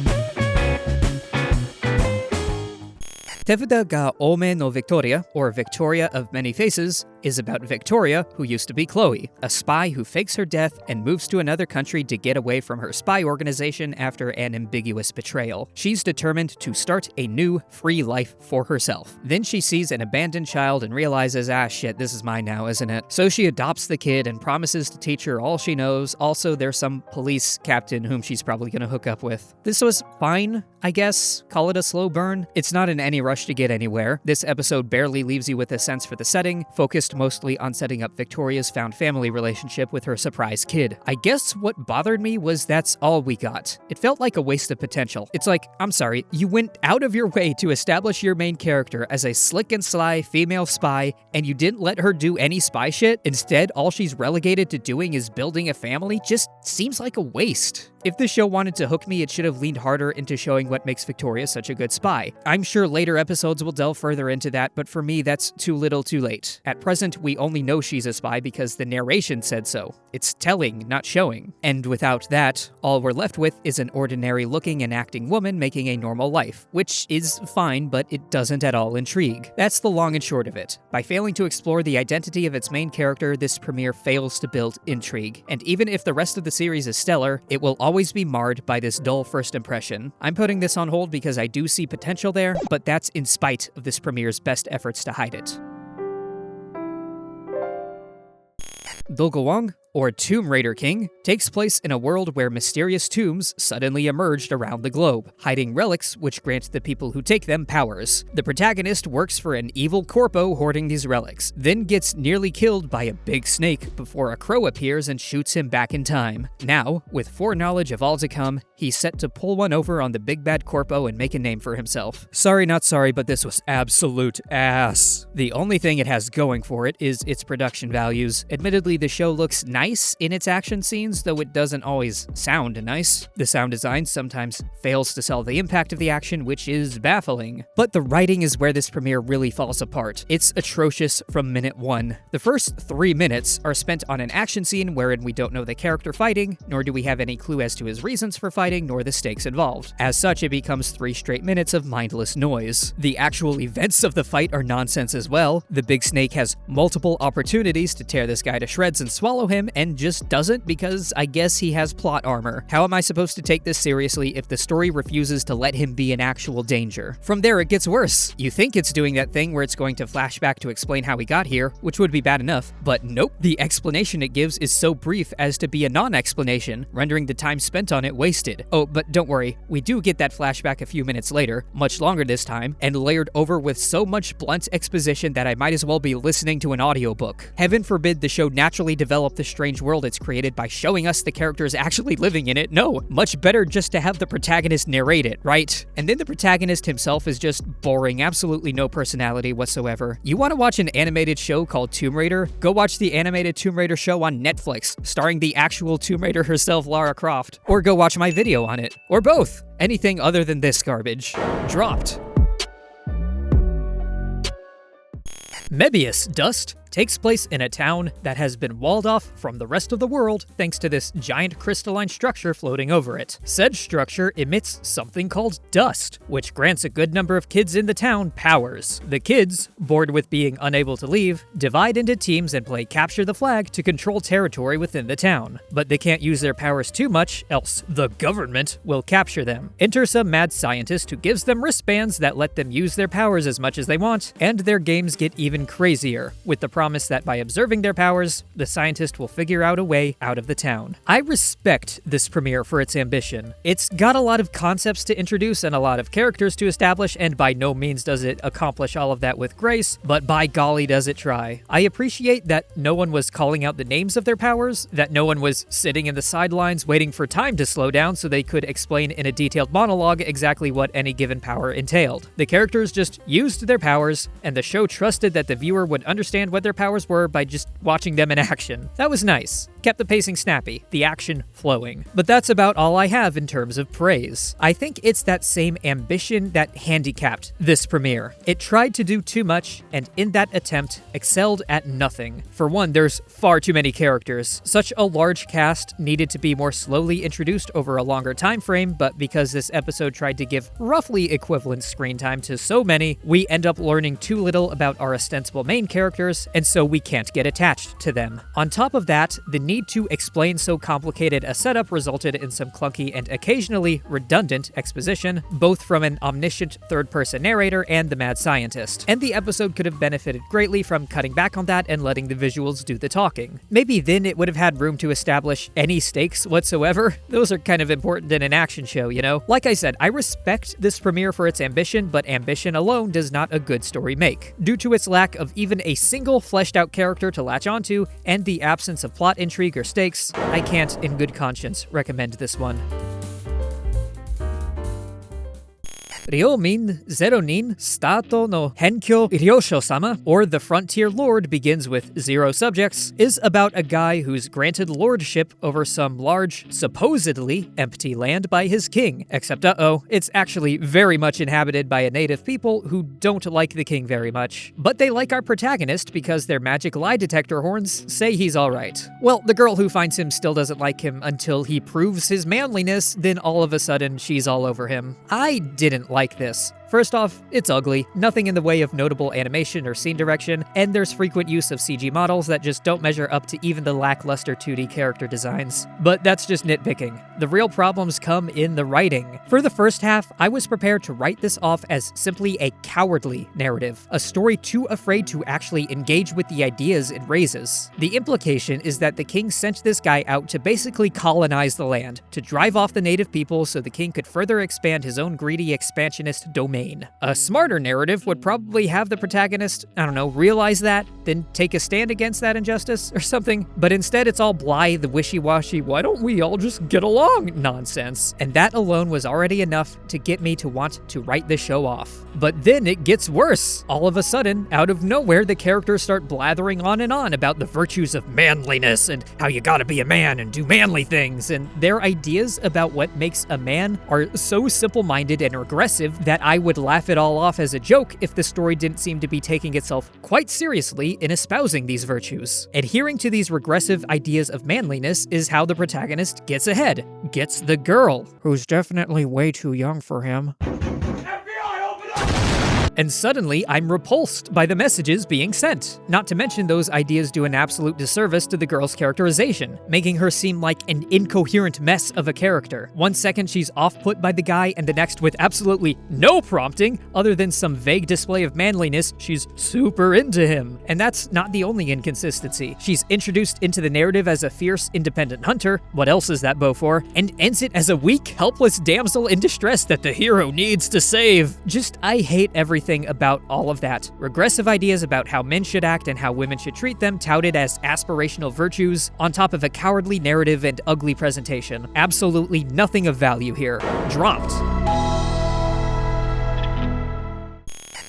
Tefuda ga Ome no Victoria, or Victoria of Many Faces, is about Victoria, who used to be Chloe, a spy who fakes her death and moves to another country to get away from her spy organization after an ambiguous betrayal. She's determined to start a new, free life for herself. Then she sees an abandoned child and realizes, ah shit, this is mine now, isn't it? So she adopts the kid and promises to teach her all she knows. Also, there's some police captain whom she's probably gonna hook up with. This was fine, I guess. Call it a slow burn. It's not in any rush to get anywhere. This episode barely leaves you with a sense for the setting, focused mostly on setting up Victoria's found family relationship with her surprise kid. I guess what bothered me was that's all we got. It felt like a waste of potential. It's like, I'm sorry, you went out of your way to establish your main character as a slick and sly female spy, and you didn't let her do any spy shit? Instead, all she's relegated to doing is building a family? Just seems like a waste. If the show wanted to hook me, it should have leaned harder into showing what makes Victoria such a good spy. I'm sure later episodes will delve further into that, but for me, that's too little too late. At present, we only know she's a spy because the narration said so. It's telling, not showing. And without that, all we're left with is an ordinary-looking and acting woman making a normal life, which is fine, but it doesn't at all intrigue. That's the long and short of it. By failing to explore the identity of its main character, this premiere fails to build intrigue. And even if the rest of the series is stellar, it will always be marred by this dull first impression. I'm putting this on hold because I do see potential there, but that's in spite of this premiere's best efforts to hide it. Dolgowang, or Tomb Raider King, takes place in a world where mysterious tombs suddenly emerged around the globe, hiding relics which grant the people who take them powers. The protagonist works for an evil corpo hoarding these relics, then gets nearly killed by a big snake before a crow appears and shoots him back in time. Now, with foreknowledge of all to come, he's set to pull one over on the big bad corpo and make a name for himself. Sorry not sorry, but this was absolute ass. The only thing it has going for it is its production values. Admittedly, the show looks nice in its action scenes, though it doesn't always sound nice. The sound design sometimes fails to sell the impact of the action, which is baffling. But the writing is where this premiere really falls apart. It's atrocious from minute one. The first 3 minutes are spent on an action scene wherein we don't know the character fighting, nor do we have any clue as to his reasons for fighting, nor the stakes involved. As such, it becomes 3 straight minutes of mindless noise. The actual events of the fight are nonsense as well. The big snake has multiple opportunities to tear this guy to shreds and swallow him, and just doesn't because I guess he has plot armor. How am I supposed to take this seriously if the story refuses to let him be in actual danger? From there, it gets worse. You think it's doing that thing where it's going to flash back to explain how he got here, which would be bad enough, but nope. The explanation it gives is so brief as to be a non-explanation, rendering the time spent on it wasted. Oh, but don't worry, we do get that flashback a few minutes later, much longer this time, and layered over with so much blunt exposition that I might as well be listening to an audiobook. Heaven forbid the show naturally develop the strange world it's created by showing us the characters actually living in it. No, much better just to have the protagonist narrate it, right? And then the protagonist himself is just boring, absolutely no personality whatsoever. You want to watch an animated show called Tomb Raider? Go watch the animated Tomb Raider show on Netflix, starring the actual Tomb Raider herself, Lara Croft. Or go watch my video on it. Or both. Anything other than this garbage. Dropped. Mebius, Dust, takes place in a town that has been walled off from the rest of the world thanks to this giant crystalline structure floating over it. Said structure emits something called dust, which grants a good number of kids in the town powers. The kids, bored with being unable to leave, divide into teams and play capture the flag to control territory within the town. But they can't use their powers too much, else the government will capture them. Enter some mad scientist who gives them wristbands that let them use their powers as much as they want, and their games get even crazier, with the promise that by observing their powers, the scientist will figure out a way out of the town. I respect this premiere for its ambition. It's got a lot of concepts to introduce and a lot of characters to establish, and by no means does it accomplish all of that with grace, but by golly does it try. I appreciate that no one was calling out the names of their powers, that no one was sitting in the sidelines waiting for time to slow down so they could explain in a detailed monologue exactly what any given power entailed. The characters just used their powers, and the show trusted that the viewer would understand what their powers were by just watching them in action. That was nice. Kept the pacing snappy, the action flowing. But that's about all I have in terms of praise. I think it's that same ambition that handicapped this premiere. It tried to do too much, and in that attempt, excelled at nothing. For one, there's far too many characters. Such a large cast needed to be more slowly introduced over a longer time frame, but because this episode tried to give roughly equivalent screen time to so many, we end up learning too little about our ostensible main characters, and so we can't get attached to them. On top of that, the need to explain so complicated a setup resulted in some clunky and occasionally redundant exposition, both from an omniscient third-person narrator and the mad scientist. And the episode could have benefited greatly from cutting back on that and letting the visuals do the talking. Maybe then it would have had room to establish any stakes whatsoever. Those are kind of important in an action show, you know? Like I said, I respect this premiere for its ambition, but ambition alone does not a good story make. Due to its lack of even a single fleshed out character to latch onto, and the absence of plot intrigue or stakes, I can't in good conscience recommend this one. Ryomin Zero Nin Stato no Henkyo Ryosho-sama, or The Frontier Lord Begins with Zero Subjects, is about a guy who's granted lordship over some large, supposedly empty land by his king. Except, it's actually very much inhabited by a native people who don't like the king very much. But they like our protagonist because their magic lie detector horns say he's alright. Well, the girl who finds him still doesn't like him until he proves his manliness, then all of a sudden she's all over him. I didn't like this. First off, it's ugly, nothing in the way of notable animation or scene direction, and there's frequent use of CG models that just don't measure up to even the lackluster 2D character designs. But that's just nitpicking. The real problems come in the writing. For the first half, I was prepared to write this off as simply a cowardly narrative, a story too afraid to actually engage with the ideas it raises. The implication is that the king sent this guy out to basically colonize the land, to drive off the native people so the king could further expand his own greedy expansionist domain. A smarter narrative would probably have the protagonist, realize that, then take a stand against that injustice or something, but instead it's all blithe, wishy-washy, why don't we all just get along nonsense. And that alone was already enough to get me to want to write the show off. But then it gets worse. All of a sudden, out of nowhere, the characters start blathering on and on about the virtues of manliness and how you gotta be a man and do manly things, and their ideas about what makes a man are so simple-minded and regressive that I would laugh it all off as a joke if the story didn't seem to be taking itself quite seriously in espousing these virtues. Adhering to these regressive ideas of manliness is how the protagonist gets ahead, gets the girl, who's definitely way too young for him. And suddenly, I'm repulsed by the messages being sent. Not to mention those ideas do an absolute disservice to the girl's characterization, making her seem like an incoherent mess of a character. One second she's off-put by the guy, and the next, with absolutely no prompting, other than some vague display of manliness, she's super into him. And that's not the only inconsistency. She's introduced into the narrative as a fierce, independent hunter, what else is that bow for? And ends it as a weak, helpless damsel in distress that the hero needs to save. I hate everything about all of that. Regressive ideas about how men should act and how women should treat them touted as aspirational virtues, on top of a cowardly narrative and ugly presentation. Absolutely nothing of value here. Dropped.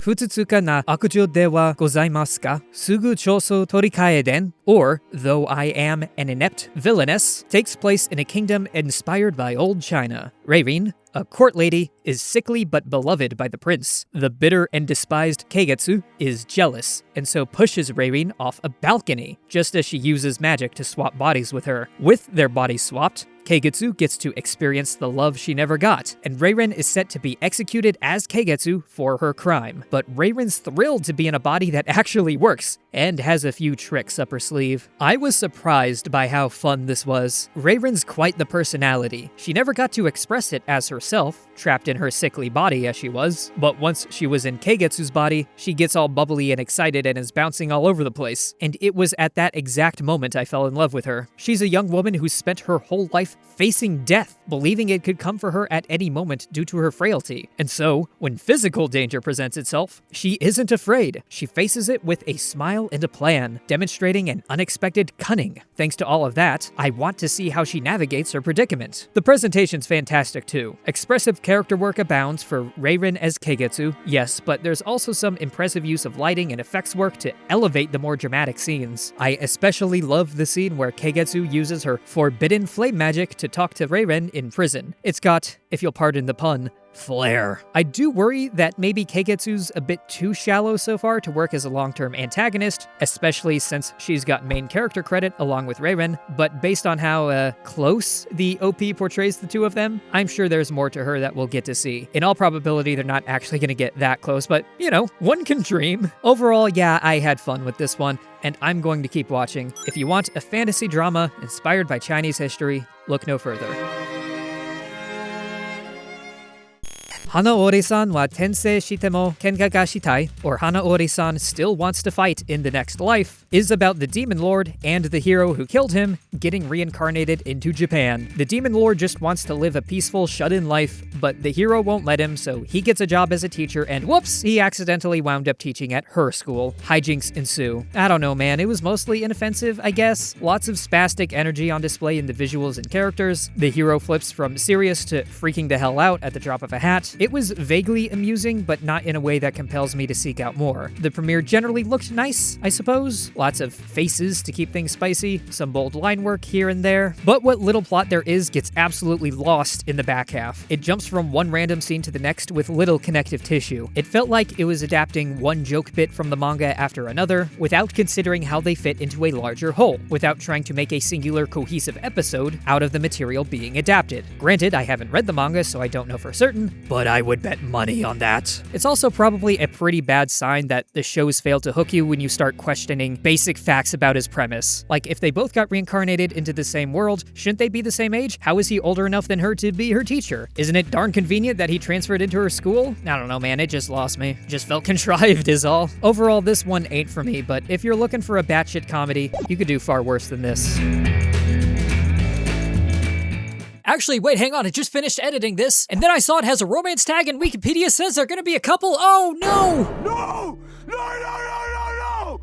Futsutsuka na akujo de wa gozaimasu ka? Sugu choso torikae den? Or, Though I Am an Inept Villainess, takes place in a kingdom inspired by old China. Reirin, a court lady, is sickly but beloved by the prince. The bitter and despised Keigetsu is jealous, and so pushes Reirin off a balcony, just as she uses magic to swap bodies with her. With their bodies swapped, Keigetsu gets to experience the love she never got, and Reirin is set to be executed as Keigetsu for her crime. But Reirin's thrilled to be in a body that actually works, and has a few tricks up her sleeve. I was surprised by how fun this was. Reirin's quite the personality. She never got to express it as herself, trapped in her sickly body as she was, but once she was in Keigetsu's body, she gets all bubbly and excited and is bouncing all over the place. And it was at that exact moment I fell in love with her. She's a young woman who spent her whole life facing death, believing it could come for her at any moment due to her frailty. And so, when physical danger presents itself, she isn't afraid. She faces it with a smile and a plan, demonstrating an unexpected cunning. Thanks to all of that, I want to see how she navigates her predicament. The presentation's fantastic too. Expressive character work abounds for Reirin as Keigetsu, yes, but there's also some impressive use of lighting and effects work to elevate the more dramatic scenes. I especially love the scene where Keigetsu uses her forbidden flame magic to talk to Reirin in prison. It's got, if you'll pardon the pun, flair. I do worry that maybe Keigetsu's a bit too shallow so far to work as a long-term antagonist, especially since she's got main character credit along with Reirin, but based on how close the OP portrays the two of them, I'm sure there's more to her that we'll get to see. In all probability, they're not actually going to get that close, but, you know, one can dream. Overall, yeah, I had fun with this one, and I'm going to keep watching. If you want a fantasy drama inspired by Chinese history, look no further. Hanaori-san wa tensei shitemo kenka ga shitai, or Hanaori-san still wants to fight in the next life, is about the Demon Lord and the hero who killed him getting reincarnated into Japan. The Demon Lord just wants to live a peaceful, shut-in life, but the hero won't let him, so he gets a job as a teacher, and whoops, he accidentally wound up teaching at her school. Hijinks ensue. I don't know, man, it was mostly inoffensive, I guess. Lots of spastic energy on display in the visuals and characters. The hero flips from serious to freaking the hell out at the drop of a hat. It was vaguely amusing, but not in a way that compels me to seek out more. The premiere generally looked nice, I suppose. Lots of faces to keep things spicy, some bold line work here and there, but what little plot there is gets absolutely lost in the back half. It jumps from one random scene to the next with little connective tissue. It felt like it was adapting one joke bit from the manga after another, without considering how they fit into a larger whole, without trying to make a singular cohesive episode out of the material being adapted. Granted, I haven't read the manga, so I don't know for certain, but I would bet money on that. It's also probably a pretty bad sign that the shows fail to hook you when you start questioning basic facts about his premise. Like, if they both got reincarnated into the same world, shouldn't they be the same age? How is he older enough than her to be her teacher? Isn't it darn convenient that he transferred into her school? I don't know, man, it just lost me. Just felt contrived is all. Overall, this one ain't for me, but if you're looking for a batshit comedy, you could do far worse than this. Actually, wait, hang on, I just finished editing this, and then I saw it has a romance tag and Wikipedia says they're gonna be a couple. Oh, no! No! No, no, no, no, no!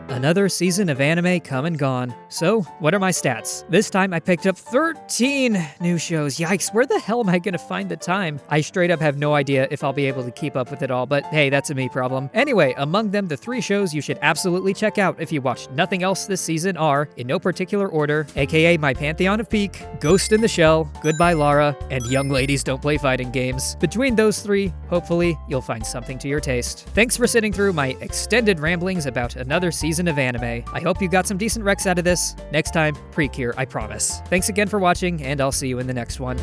Another season of anime come and gone. So, what are my stats? This time I picked up 13 new shows. Yikes, where the hell am I gonna find the time? I straight up have no idea if I'll be able to keep up with it all, but hey, that's a me problem. Anyway, among them, the 3 shows you should absolutely check out if you watched nothing else this season are, in no particular order, aka My Pantheon of Peak, Ghost in the Shell, Goodbye Lara, and Young Ladies Don't Play Fighting Games. Between those 3, hopefully, you'll find something to your taste. Thanks for sitting through my extended ramblings about another season of anime. I hope you got some decent recs out of this. Next time, Precure, I promise. Thanks again for watching, and I'll see you in the next one.